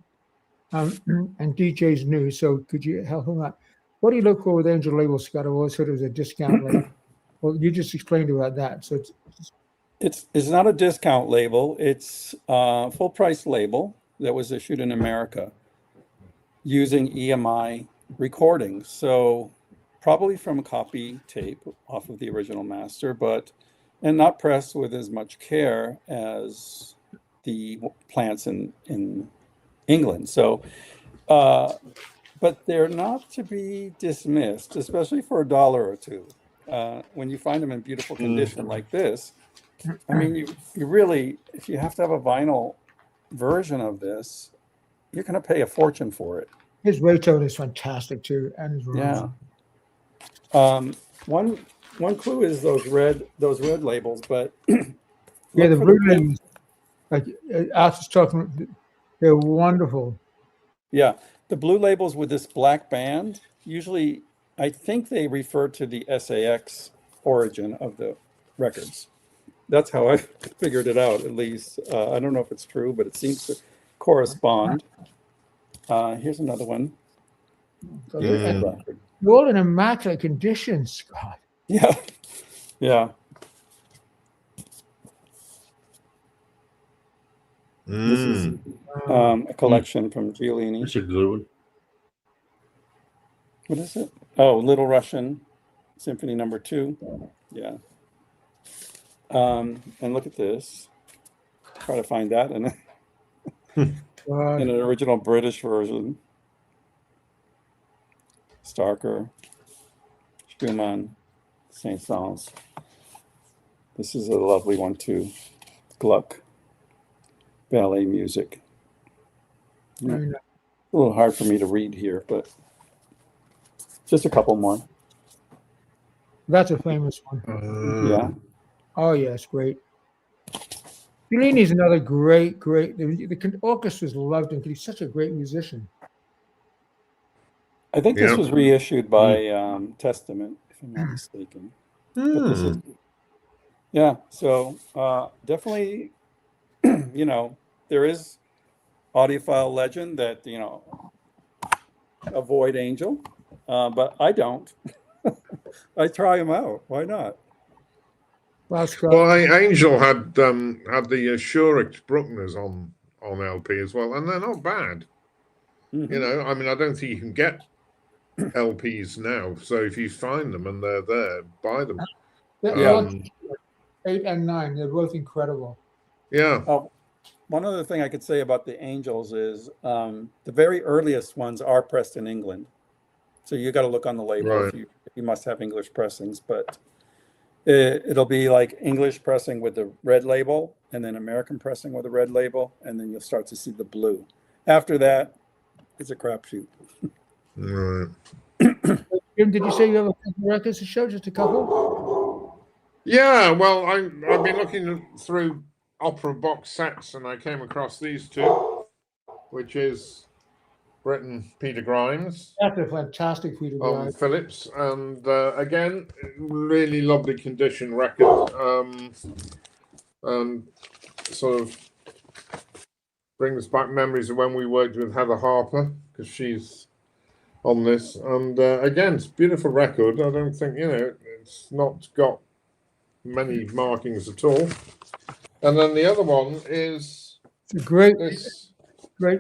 Speaker 1: And DJ's new, so could you help him out? What do you look for with Angel Label, Scott? I've always heard it was a discount label. Well, you just explained about that. So
Speaker 2: it's not a discount label. It's a full price label that was issued in America using EMI recordings. So probably from a copy tape off of the original master, and not pressed with as much care as the plants in England. So, but they're not to be dismissed, especially for $1 or $2. When you find them in beautiful condition like this, I mean, you really, if you have to have a vinyl version of this, you're going to pay a fortune for it.
Speaker 1: his Raytone is fantastic too, and his
Speaker 2: Yeah. One clue is those red labels, but
Speaker 1: yeah, the blue labels, like Alex is talking, they're wonderful.
Speaker 2: Yeah, the blue labels with this black band, usually I think they refer to the SAX origin of the records. That's how I figured it out, at least. I don't know if it's true, but it seems to correspond. Here's another one.
Speaker 1: So they're all in immaculate condition, Scott.
Speaker 2: Yeah, yeah. This is a collection from Giulini.
Speaker 3: That's a good one.
Speaker 2: What is it? Oh, Little Russian Symphony No. 2. Yeah. And look at this. Try to find that in an original British version. Starker, Schumann, Saint-Saëns. This is a lovely one too. Gluck. Ballet music. Yeah. A little hard for me to read here, but just a couple more.
Speaker 1: That's a famous one.
Speaker 2: Yeah.
Speaker 1: Oh yes, great. Giulini's another great. The orchestras loved him because he's such a great musician.
Speaker 2: I think this was reissued by Testament, if I'm not mistaken. But this is, yeah. So definitely, there is audiophile legend that avoid Angel, but I don't. I try them out. Why not?
Speaker 1: Well,
Speaker 4: Angel had the Schurig Bruckners on LP as well, and they're not bad.
Speaker 2: Mm-hmm.
Speaker 4: I mean, I don't think you can get LPs now. So if you find them and they're there, buy them.
Speaker 1: 8 and 9, they're both incredible.
Speaker 4: Yeah.
Speaker 2: One other thing I could say about the Angels is the very earliest ones are pressed in England. So you got to look on the label.
Speaker 4: Right.
Speaker 2: If you must have English pressings, but it'll be like English pressing with the red label and then American pressing with a red label, and then you'll start to see the blue. After that, it's a crapshoot.
Speaker 4: Right.
Speaker 1: Jim, did you say you have a couple records to show? Just a couple?
Speaker 4: Yeah, well, I've been looking through opera box sets and I came across these two, which is Britain Peter Grimes.
Speaker 1: That's a fantastic Peter Grimes.
Speaker 4: Phillips, and again, really lovely condition record. And sort of brings back memories of when we worked with Heather Harper, because she's on this. And again, it's a beautiful record. I don't think, it's not got many markings at all. And then the other one is
Speaker 1: it's a great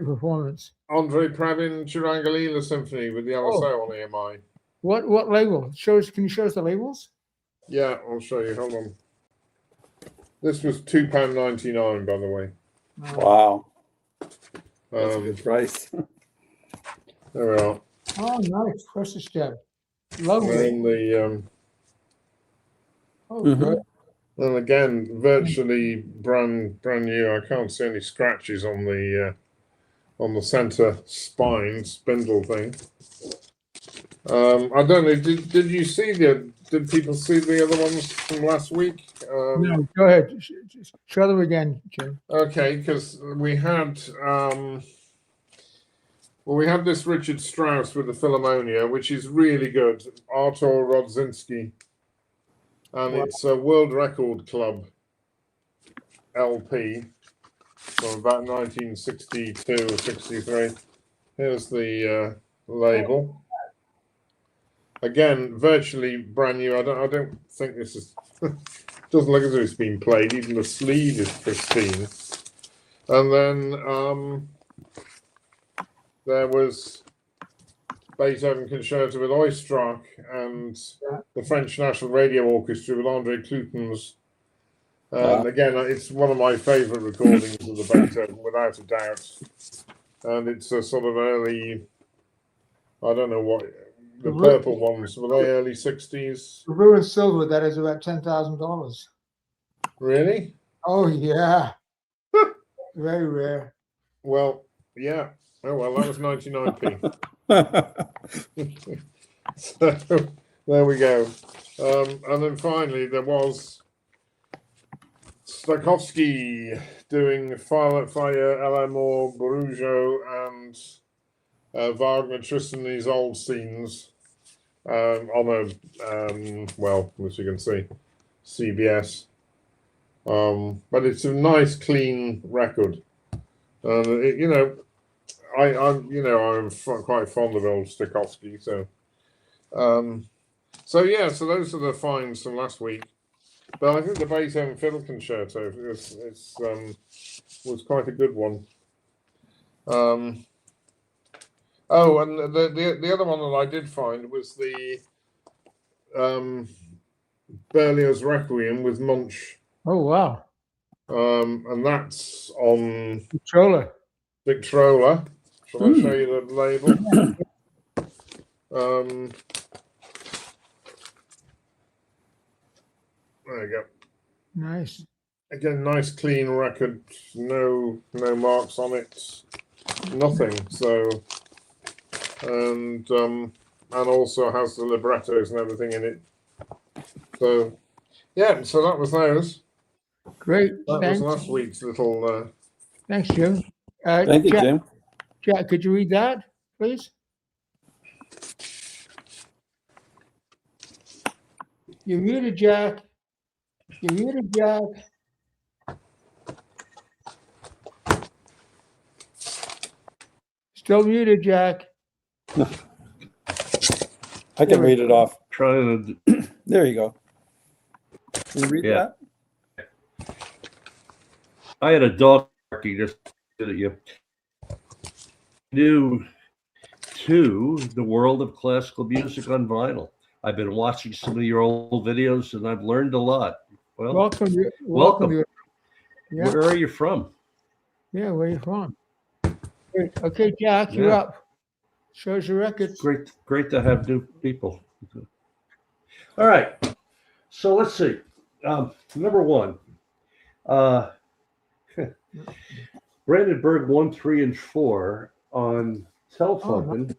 Speaker 1: performance.
Speaker 4: Andrei Pravin Chirangalila Symphony with the LSO on EMI.
Speaker 1: What label? Can you show us the labels?
Speaker 4: Yeah, I'll show you. Hold on. This was £2.99, by the way.
Speaker 2: Wow. That's a good price.
Speaker 4: There we are.
Speaker 1: Oh, nice. Precious gem. Lovely.
Speaker 4: We're in the
Speaker 1: good.
Speaker 4: and again, virtually brand new. I can't see any scratches on the on the center spine spindle thing. I don't know. Did you see Did people see the other ones from last week?
Speaker 1: No, go ahead. Show them again, Jim.
Speaker 4: Okay, because we had we had this Richard Strauss with the Philharmonia, which is really good. Artur Rodzinski, and it's a World Record Club LP from about 1962 or 63. Here's the label. Again, virtually brand new. I don't think this is. Doesn't look as though it's been played. Even the sleeve is pristine. And then there was Beethoven Concerto with Oistrakh and the French National Radio Orchestra with André Cloutens. Again, it's one of my favourite recordings of the Beethoven, without a doubt. And it's a sort of early, I don't know what, the purple ones, were they early 60s?
Speaker 1: The ruined silver, that is about $10,000.
Speaker 4: Really?
Speaker 1: Oh, yeah. Very rare.
Speaker 4: Well, yeah. Oh, well, that was 99p. So, there we go. And then finally, there was Stokowski doing Fire, Eleanor, Borujo, and Wagner, Tristan, and these old scenes on a, well, as you can see, CBS. But it's a nice, clean record. And, you know, I'm quite fond of old Stokowski. So, yeah, so those are the finds from last week. But I think the Beethoven Fiddle Concerto was quite a good one. Oh, and the other one that I did find was the Berlioz Requiem with Munch.
Speaker 1: Oh, wow.
Speaker 4: And that's on
Speaker 1: Victrola.
Speaker 4: Shall I show you the label? There you go.
Speaker 1: Nice.
Speaker 4: Again, nice clean record. No marks on it. Nothing. So, and also has the librettos and everything in it. So, yeah. So that was those.
Speaker 1: Great.
Speaker 4: That
Speaker 1: Thanks.
Speaker 4: was last week's little.
Speaker 1: Thanks, Jim.
Speaker 2: Thank you, Jim.
Speaker 1: Jack, could you read that, please? You're muted, Jack. You're muted, Jack. Still muted, Jack.
Speaker 2: I can read it off.
Speaker 3: Trying to.
Speaker 2: There you go. Can you read that?
Speaker 3: I had a dog barking just at you. New to the world of classical music on vinyl. I've been watching some of your old videos and I've learned a lot. Well, welcome.
Speaker 1: Yeah.
Speaker 3: Where are you from?
Speaker 1: Yeah, where are you from? Great. Okay, Jack, you're up. Shows your record.
Speaker 3: Great to have new people. All right. So let's see. Number one. Brandenburg 1, 3, and 4 on Telefunken.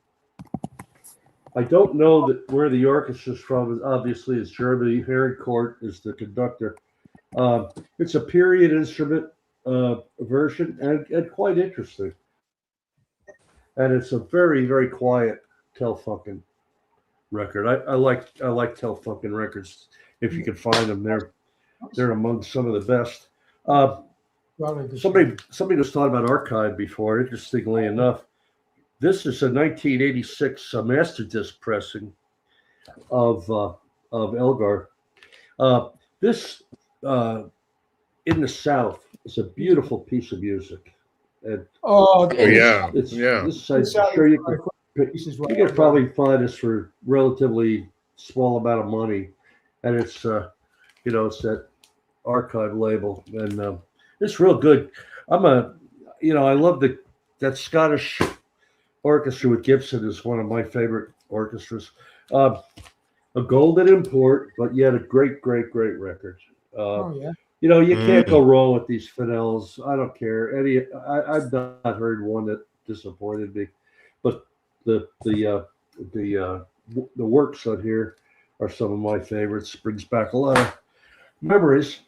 Speaker 3: I don't know where the orchestra's from. Obviously, it's Germany. Harry is the conductor. It's a period instrument version and quite interesting. And it's a very, very quiet Telefunken record. I like Telefunken records. If you can find them, they're among some of the best. Somebody was talking about archive before. Interestingly enough, this is a 1986 master disc pressing of Elgar. This in the South is a beautiful piece of music. And I'm sure you could probably find this for relatively small amount of money, and it's it's that archive label, and it's real good. I love that Scottish orchestra with Gibson is one of my favorite orchestras. A golden import, but yet a great record. You can't go wrong with these Fidels. I don't care. I've not heard one that disappointed me. But the works on here are some of my favorites. Brings back a lot of memories.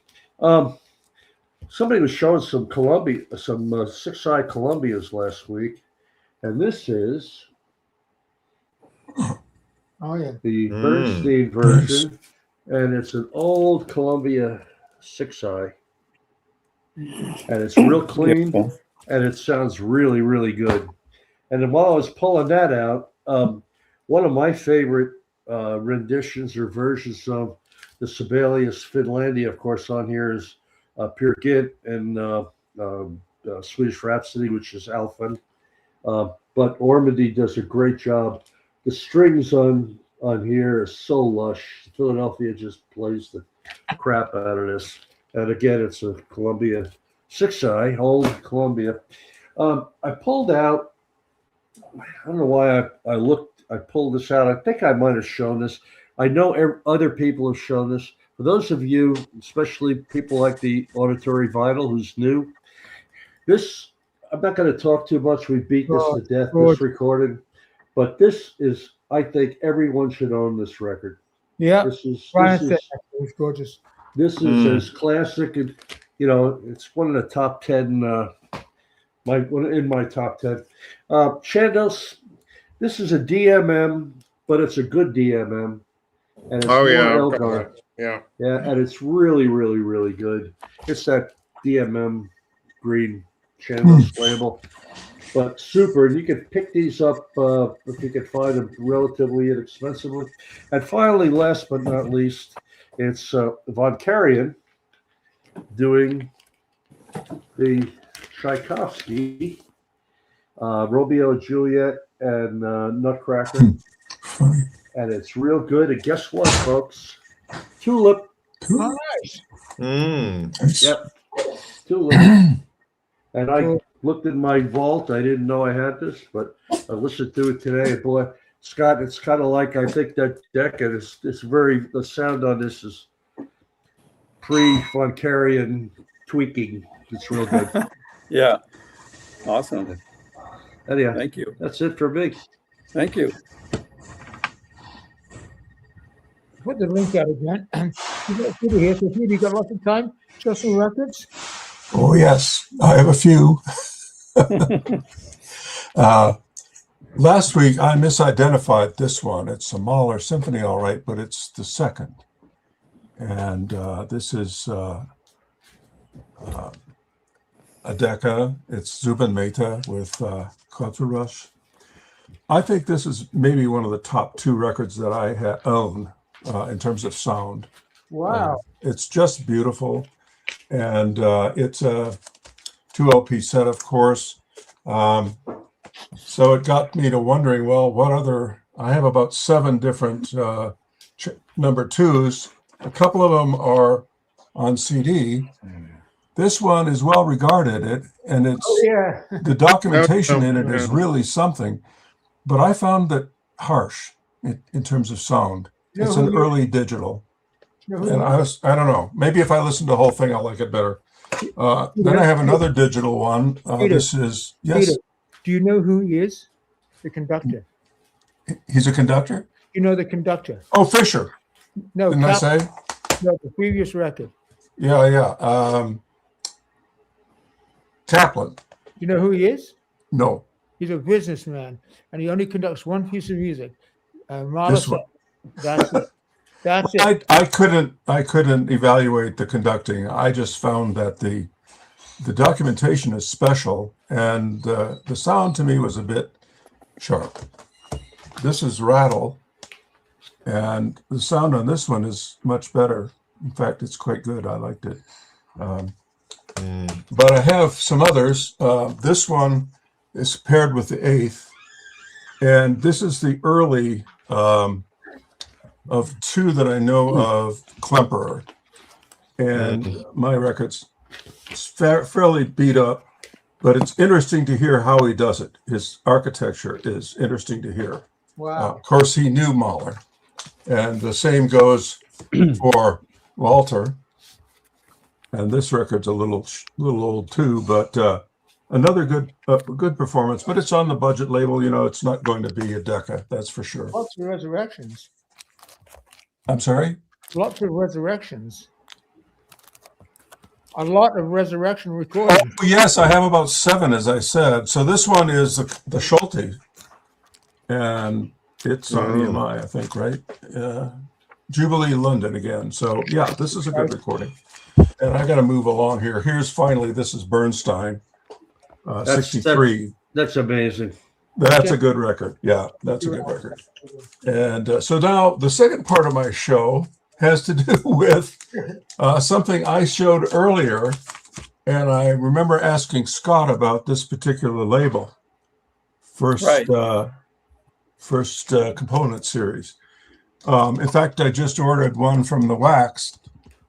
Speaker 3: Somebody was showing some Columbia, some 6i Columbias last week, and this is
Speaker 1: Oh yeah.
Speaker 3: the Bernstein version, and it's an old Columbia 6i, and it's real clean,
Speaker 2: Beautiful.
Speaker 3: and it sounds really, really good. And then while I was pulling that out, one of my favorite renditions or versions of the Sibelius Finlandia, of course, on here is Peer Gynt and Swedish Rhapsody, which is Alphen. But Ormandy does a great job. The strings on here are so lush. Philadelphia just plays the crap out of this. And again, it's a Columbia 6i, old Columbia. I pulled out, I don't know why I pulled this out. I think I might have shown this. I know other people have shown this. For those of you, especially people like the Auditory Vinyl who's new, this, I'm not going to talk too much. We beat this to death, this recording. But this is, I think everyone should own this record.
Speaker 1: Yeah.
Speaker 3: This is
Speaker 1: It's gorgeous.
Speaker 3: This is as classic, and it's one of the top 10. In my top 10. Chandos, this is a DMM, but it's a good DMM, and it's Elgar.
Speaker 4: Yeah,
Speaker 3: and it's really, really, really good. It's that DMM green Chandos label, but super. And you can pick these up if you can find them relatively inexpensively. And finally, last but not least, it's Von Karajan doing the Tchaikovsky, Romeo and Juliet, and Nutcracker, and it's real good. And guess what, folks? Tulip.
Speaker 1: Oh, nice.
Speaker 3: Yep, Tulip. And I looked in my vault. I didn't know I had this, but I listened to it today. Boy, Scott, it's kind of like, I think that deck, and it's very, the sound on this is pre-Von Karajan tweaking. It's real good.
Speaker 2: Yeah. Awesome.
Speaker 3: Anyhow,
Speaker 2: Thank you.
Speaker 3: that's it for me.
Speaker 2: Thank you.
Speaker 1: Put the link out again. You got Peter here. So Peter, you got lots of time? Show some records.
Speaker 5: Oh yes, I have a few. Last week I misidentified this one. It's a Mahler Symphony, all right, but it's the second. And this is a Decca. It's Zubin Mehta with Koturush. I think this is maybe one of the top 2 records that I own in terms of sound.
Speaker 1: Wow.
Speaker 5: It's just beautiful. And it's a 2 LP set, of course. So it got me to wondering, well, what other, I have about 7 different number 2s. A couple of them are on CD. This one is well regarded, and it's the documentation in it is really something. But I found that harsh in terms of sound. It's an early digital. And I don't know, maybe if I listen to the whole thing, I'll like it better. Then I have another digital one. This is, yes.
Speaker 1: Peter, do you know who he is? The conductor.
Speaker 5: He's a conductor?
Speaker 1: You know the conductor?
Speaker 5: Oh, Fisher.
Speaker 1: No,
Speaker 5: Didn't I say?
Speaker 1: No, the previous record.
Speaker 5: Yeah. Kaplan.
Speaker 1: You know who he is?
Speaker 5: No.
Speaker 1: He's a businessman, and he only conducts one piece of music.
Speaker 5: This one.
Speaker 1: That's it. That's it.
Speaker 5: I couldn't evaluate the conducting. I just found that the documentation is special, and the sound to me was a bit sharp. This is rattle, and the sound on this one is much better. In fact, it's quite good. I liked it. But I have some others. This one is paired with the 8th, and this is the early of 2 that I know of, Klemperer. And my record's fairly beat up, but it's interesting to hear how he does it. His architecture is interesting to hear.
Speaker 1: Wow.
Speaker 5: Of course, he knew Mahler, and the same goes for Walter. And this record's a little old too, but another good performance, but it's on the budget label. You know, it's not going to be a Decca, that's for sure.
Speaker 1: Lots of resurrections.
Speaker 5: I'm sorry?
Speaker 1: Lots of resurrections. A lot of resurrection
Speaker 5: Oh,
Speaker 1: recordings.
Speaker 5: yes, I have about 7, as I said. So this one is the Schulte, and it's on EMI, I think, right? Jubilee London again. So yeah, this is a good recording. And I got to move along here. Here's finally, this is Bernstein, 63.
Speaker 3: That's amazing.
Speaker 5: That's a good record. Yeah, that's a good record. And so now the second part of my show has to do with something I showed earlier. And I remember asking Scott about this particular label, first component series. In fact, I just ordered one from the Wax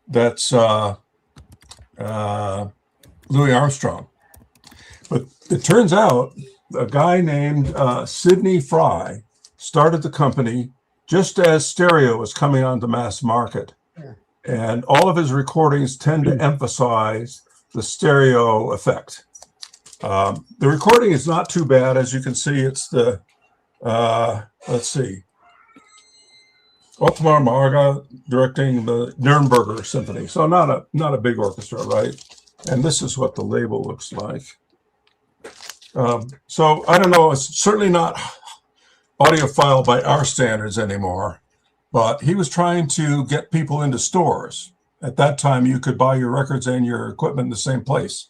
Speaker 5: that's Louis Armstrong. But it turns out a guy named Sidney Fry started the company just as stereo was coming onto mass market. And all of his recordings tend to emphasize the stereo effect. The recording is not too bad. As you can see, it's the, let's see, Otmar Marga directing the Nuremberger Symphony. So not a big orchestra, right? And this is what the label looks like. So I don't know, it's certainly not audiophile by our standards anymore, but he was trying to get people into stores. At that time, you could buy your records and your equipment in the same place.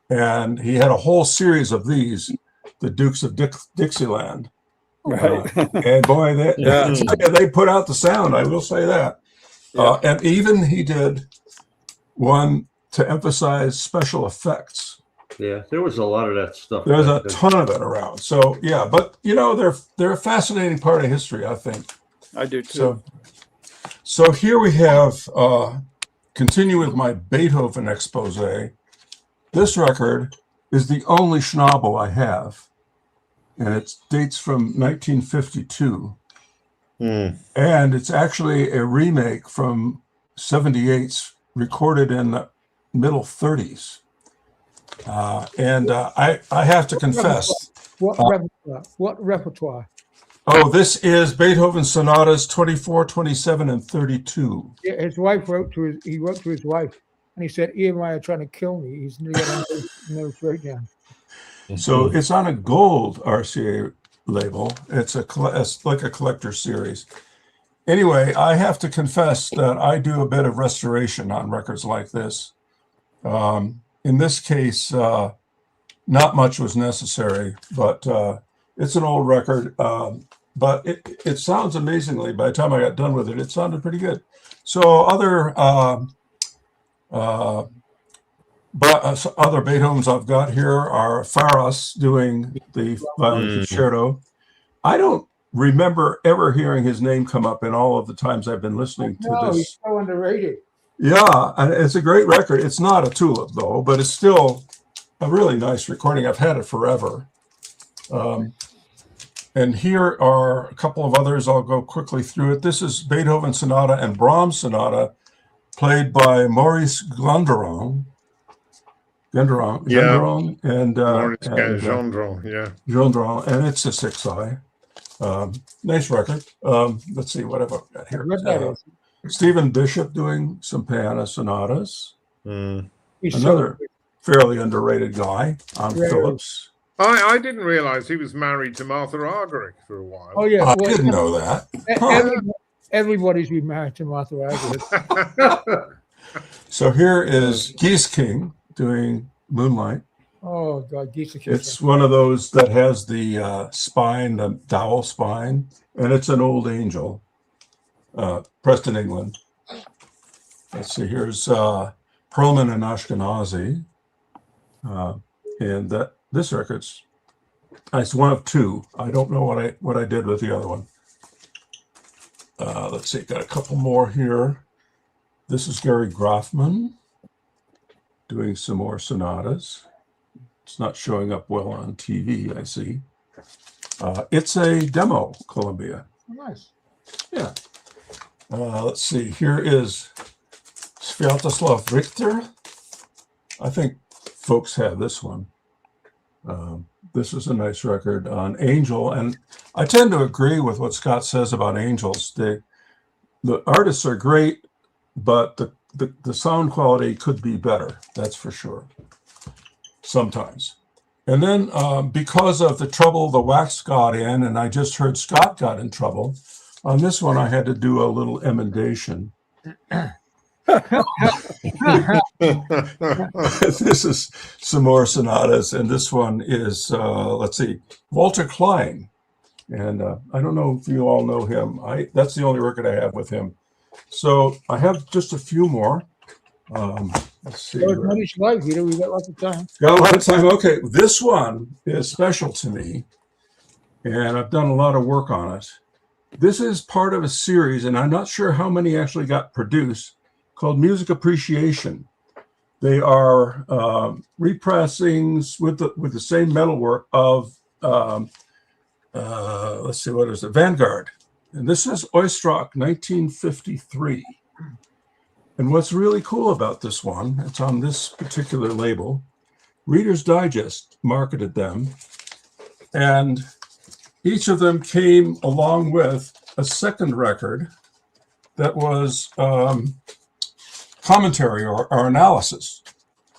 Speaker 5: And he had a whole series of these, the Dukes of Dixieland.
Speaker 2: Right.
Speaker 5: And boy, they put out the sound, I will say that.
Speaker 2: Yeah.
Speaker 5: And even he did one to emphasize special effects.
Speaker 3: Yeah, there was a lot of that stuff.
Speaker 5: There's a ton of it around. So yeah, but you know, they're a fascinating part of history, I think.
Speaker 2: I do too.
Speaker 5: So here we have, continue with my Beethoven expose. This record is the only Schnabel I have, and it dates from 1952. And it's actually a remake from 78's, recorded in the middle 30s. And I have to confess.
Speaker 1: What repertoire?
Speaker 5: Oh, this is Beethoven sonatas 24, 27, and 32.
Speaker 1: Yeah, his wife wrote to his wife, and he said, "EMI are trying to kill me." He's no breakdown.
Speaker 5: So it's on a gold RCA label. It's like a collector series. Anyway, I have to confess that I do a bit of restoration on records like this. In this case, not much was necessary, but it's an old record. But it sounds amazingly. By the time I got done with it, it sounded pretty good. So other Beethovens I've got here are Faras doing the violin concerto. I don't remember ever hearing his name come up in all of the times I've been listening to this.
Speaker 1: He's so underrated.
Speaker 5: Yeah, and it's a great record. It's not a tulip though, but it's still a really nice recording. I've had it forever. And here are a couple of others. I'll go quickly through it. This is Beethoven Sonata and Brahms Sonata, played by Maurice Gendron.
Speaker 4: Gendron,
Speaker 5: and it's a 6i. Nice record. Let's see, what have I got here? Stephen Bishop doing some piano sonatas. Another fairly underrated guy on Phillips.
Speaker 4: I didn't realize he was married to Martha Argerich for a while.
Speaker 1: Oh yeah,
Speaker 5: I didn't know that.
Speaker 1: Everybody's been married to Martha Argerich.
Speaker 5: So here is Geese King doing Moonlight.
Speaker 1: Oh God, Geese King.
Speaker 5: It's one of those that has the spine, the dowel spine, and it's an old angel. Preston, England. Let's see. Here's Perlman and Ashkenazi, and this record's it's one of two. I don't know what I did with the other one. Let's see. Got a couple more here. This is Gary Grafman doing some more sonatas. It's not showing up well on TV, I see. It's a demo, Columbia.
Speaker 1: Nice.
Speaker 5: Yeah. Let's see. Here is Sviatoslav Richter. I think folks have this one. This is a nice record on Angel, and I tend to agree with what Scott says about Angels. The artists are great, but the sound quality could be better. That's for sure. Sometimes. And then because of the trouble the wax got in, and I just heard Scott got in trouble, on this one I had to do a little emendation. This is some more sonatas, and this one is, let's see, Walter Klein. And I don't know if you all know him. That's the only record I have with him. So I have just a few more. Let's see.
Speaker 1: So as much as you like, Peter. We've got lots of time.
Speaker 5: Got a lot of time. Okay, this one is special to me, and I've done a lot of work on it. This is part of a series, and I'm not sure how many actually got produced, called Music Appreciation. They are repressings with the same metalwork of let's see, what is it? Vanguard, and this is Oistrakh 1953. And what's really cool about this one, it's on this particular label. Reader's Digest marketed them, and each of them came along with a second record that was commentary or analysis.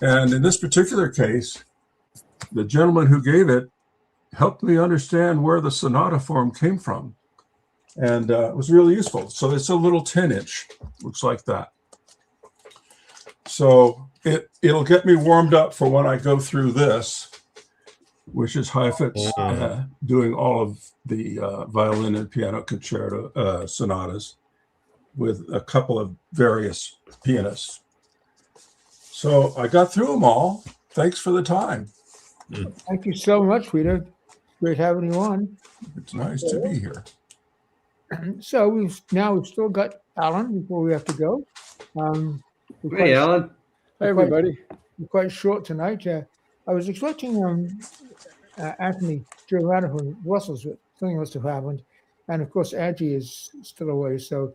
Speaker 5: And in this particular case, the gentleman who gave it helped me understand where the sonata form came from. And it was really useful. So it's a little 10-inch, looks like that. So it'll get me warmed up for when I go through this, which is Heifetz doing all of the violin and piano concerto sonatas with a couple of various pianists. So I got through them all. Thanks for the time.
Speaker 1: Thank you so much, Peter. Great having you on.
Speaker 5: It's nice to be here.
Speaker 1: So we've still got Alan before we have to go.
Speaker 3: Hey, Alan.
Speaker 6: Hey, everybody.
Speaker 1: We're quite short tonight. I was expecting Anthony Giovanni from Brussels. Something must have happened. And of course, Angie is still away. So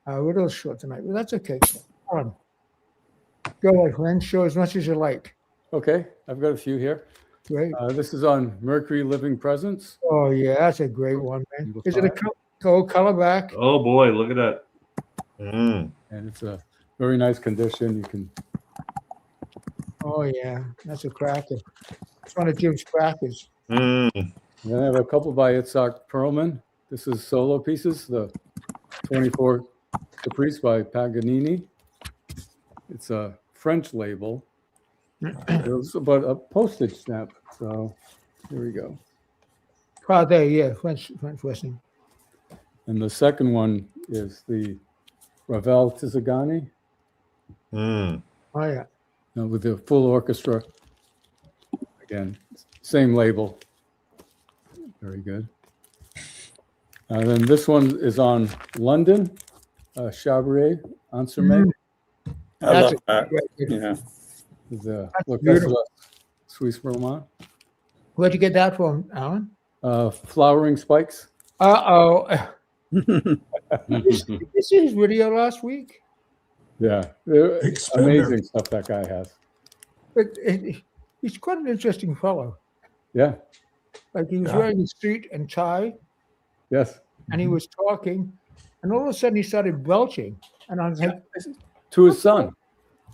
Speaker 1: we're a little short tonight, but that's okay. Alan, go ahead, friend. Show as much as you like.
Speaker 6: Okay, I've got a few here.
Speaker 1: Great.
Speaker 6: This is on Mercury Living Presence.
Speaker 1: Oh, yeah, that's a great one, man. Is it a color back?
Speaker 3: Oh boy, look at that.
Speaker 6: And it's a very nice condition. You can.
Speaker 1: Oh, yeah, that's a cracker. It's one of Jim's crackers.
Speaker 6: Then I have a couple by Itzhak Perlman. This is solo pieces, the 24 Caprice by Paganini. It's a French label. It was about a postage stamp. So here we go.
Speaker 1: There, yeah, French Western.
Speaker 6: And the second one is the Ravel Tizagani
Speaker 1: Oh, yeah.
Speaker 6: with the full orchestra. Again, same label. Very good. Then this one is on London, Chabrier Ansermet.
Speaker 2: I love
Speaker 1: That's
Speaker 2: that.
Speaker 1: yeah.
Speaker 2: Yeah.
Speaker 6: The L'Orchestre
Speaker 1: beautiful.
Speaker 6: Suisse Romand.
Speaker 1: Where'd you get that from, Alan?
Speaker 6: Flowering Spikes.
Speaker 1: Uh-oh. Did you see his video last week?
Speaker 6: Yeah,
Speaker 5: Big spender.
Speaker 6: amazing stuff that guy has.
Speaker 1: But he's quite an interesting fellow.
Speaker 6: Yeah,
Speaker 1: Like he was
Speaker 5: Yeah.
Speaker 1: wearing a suit and tie,
Speaker 6: yes.
Speaker 1: and he was talking, and all of a sudden he started belching. And I was like,
Speaker 6: To his son.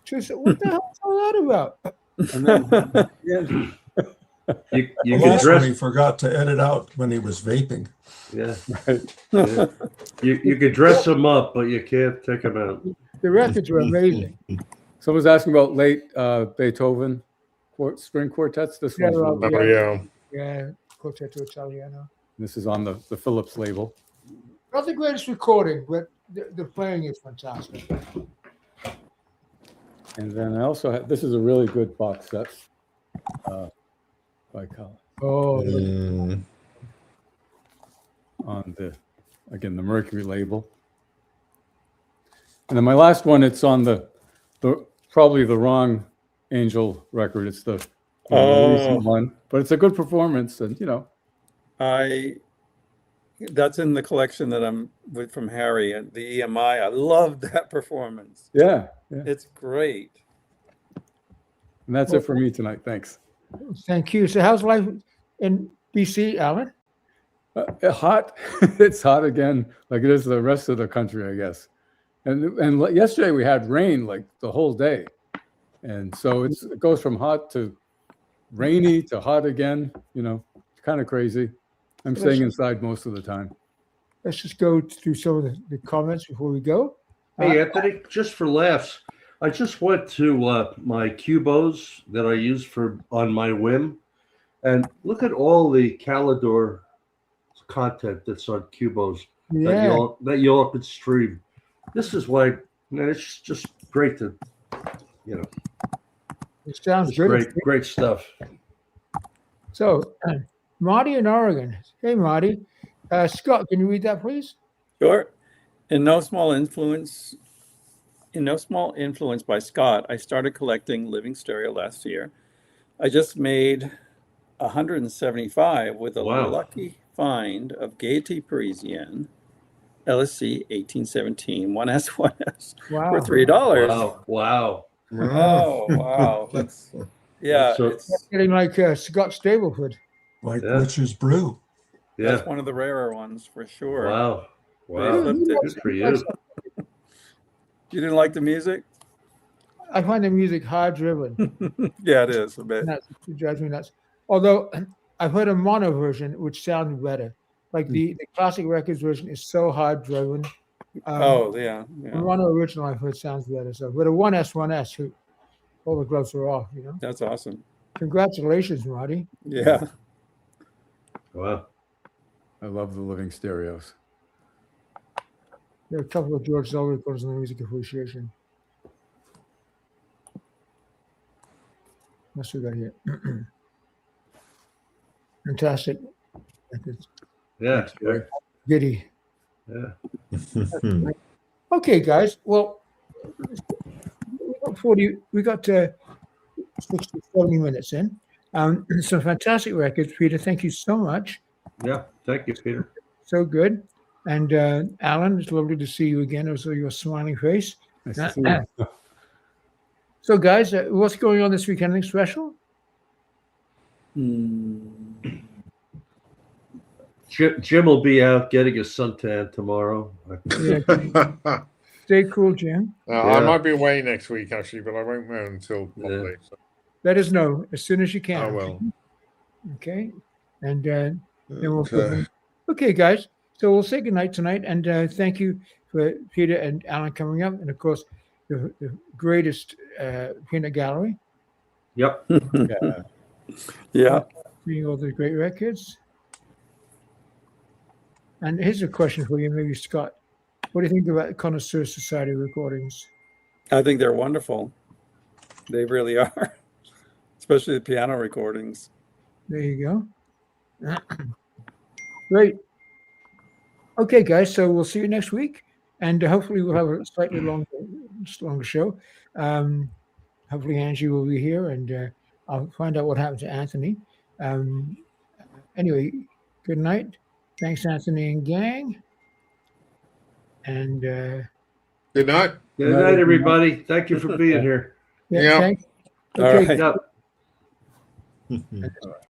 Speaker 1: what the hell is all that about?
Speaker 6: And then, yeah,
Speaker 3: You
Speaker 5: The
Speaker 3: can
Speaker 5: last one he
Speaker 3: dress.
Speaker 5: forgot to edit out when he was vaping.
Speaker 3: Yeah,
Speaker 6: right.
Speaker 3: yeah. You can dress them up, but you can't take them out.
Speaker 1: The records were amazing.
Speaker 6: Someone's asking about late Beethoven string quartets. This
Speaker 1: Yeah,
Speaker 6: one's
Speaker 1: well,
Speaker 6: really-
Speaker 4: Oh, yeah.
Speaker 1: Yeah, Quartetto Italiano.
Speaker 6: this is on the Philips label.
Speaker 1: Not the greatest recording, but the playing is fantastic.
Speaker 6: And then I also have, this is a really good box set by Colin
Speaker 1: Oh,
Speaker 6: on the Mercury label. And then my last one, it's on the probably the wrong Angel record. It's the recent one, but it's a good performance, and
Speaker 2: That's in the collection that I'm with from Harry and the EMI. I love that performance.
Speaker 6: yeah.
Speaker 2: It's great.
Speaker 6: And that's it for me tonight. Thanks.
Speaker 1: Thank you. So, how's life in BC, Alan?
Speaker 6: Hot. It's hot again, like it is the rest of the country, I guess. And yesterday we had rain like the whole day, and so it goes from hot to rainy to hot again. You know, it's kind of crazy. I'm staying inside most of the time.
Speaker 1: Let's just go through some of the comments before we go.
Speaker 3: Hey, Anthony, just for laughs, I just went to my Cubos that I use for on my whim, and look at all the Calidor content that's on Cubos
Speaker 1: Yeah,
Speaker 3: that you all could stream. This is why, man, it's just great to, you know,
Speaker 1: it sounds
Speaker 3: it's
Speaker 1: good.
Speaker 3: great stuff.
Speaker 1: So, Marty in Oregon. Hey, Marty. Scott, can you read that, please?
Speaker 2: Sure. In no small influence by Scott, I started collecting living stereo last year. I just made 175 with a
Speaker 3: Wow.
Speaker 2: lucky find of Gaiety Parisienne LSC 1817 1S1S
Speaker 1: Wow.
Speaker 2: for $3.
Speaker 3: Wow.
Speaker 2: Oh wow! That's
Speaker 3: So-
Speaker 2: it's
Speaker 1: Getting like Scott Stableford.
Speaker 5: Like
Speaker 3: Yeah.
Speaker 5: Witch's Brew.
Speaker 3: Yeah.
Speaker 2: that's one of the rarer ones for sure.
Speaker 3: Wow.
Speaker 2: Wow.
Speaker 3: Good for you.
Speaker 2: You didn't like the music?
Speaker 1: I find the music hard driven.
Speaker 2: Yeah, it is a bit.
Speaker 1: It drives me nuts. Although I've heard a mono version which sounds better. Like the classic records version is so hard driven.
Speaker 2: Oh yeah,
Speaker 1: The
Speaker 2: yeah.
Speaker 1: mono original I've heard sounds better. So, but a 1S, all the gloves are off. You know.
Speaker 2: That's awesome.
Speaker 1: Congratulations, Marty.
Speaker 2: Yeah.
Speaker 3: Wow.
Speaker 6: I love the living stereos.
Speaker 1: There are a couple of George Zell records on the Music Appreciation. What's we got here? Fantastic.
Speaker 3: Yeah.
Speaker 6: Right?
Speaker 1: Giddy.
Speaker 3: Yeah.
Speaker 1: Okay, guys. Well, we got 60, 70 minutes in. Some fantastic records, Peter. Thank you so much.
Speaker 3: Yeah. Thank you, Peter.
Speaker 1: So good. And Alan, it's lovely to see you again. Also, your smiling face.
Speaker 6: Nice to see you.
Speaker 1: So, guys, what's going on this weekend? Anything special?
Speaker 3: Jim will be out getting a suntan tomorrow.
Speaker 1: Yeah. Stay cool, Jim.
Speaker 4: I might be away next week actually, but I won't know until probably. So
Speaker 1: Let us know as soon as you can.
Speaker 4: I will.
Speaker 1: Okay. And then we'll
Speaker 4: Okay.
Speaker 1: Okay, guys. So we'll say goodnight tonight. And thank you for Peter and Alan coming up. And of course, the greatest peanut gallery.
Speaker 3: Yep.
Speaker 6: Yeah.
Speaker 2: Yeah.
Speaker 1: Seeing all the great records. And here's a question for you, maybe Scott. What do you think about Connoisseur Society recordings?
Speaker 2: I think they're wonderful. They really are, especially the piano recordings.
Speaker 1: There you go. Great. Okay, guys. So we'll see you next week, and hopefully we'll have a slightly longer show. Hopefully Angie will be here, and I'll find out what happened to Anthony. Anyway, good night. Thanks, Anthony and gang. And
Speaker 4: Good night.
Speaker 3: Good night, everybody. Thank you for being here.
Speaker 1: yeah,
Speaker 4: Yeah.
Speaker 1: thanks.
Speaker 2: All
Speaker 1: Okay.
Speaker 2: right.
Speaker 3: Yep.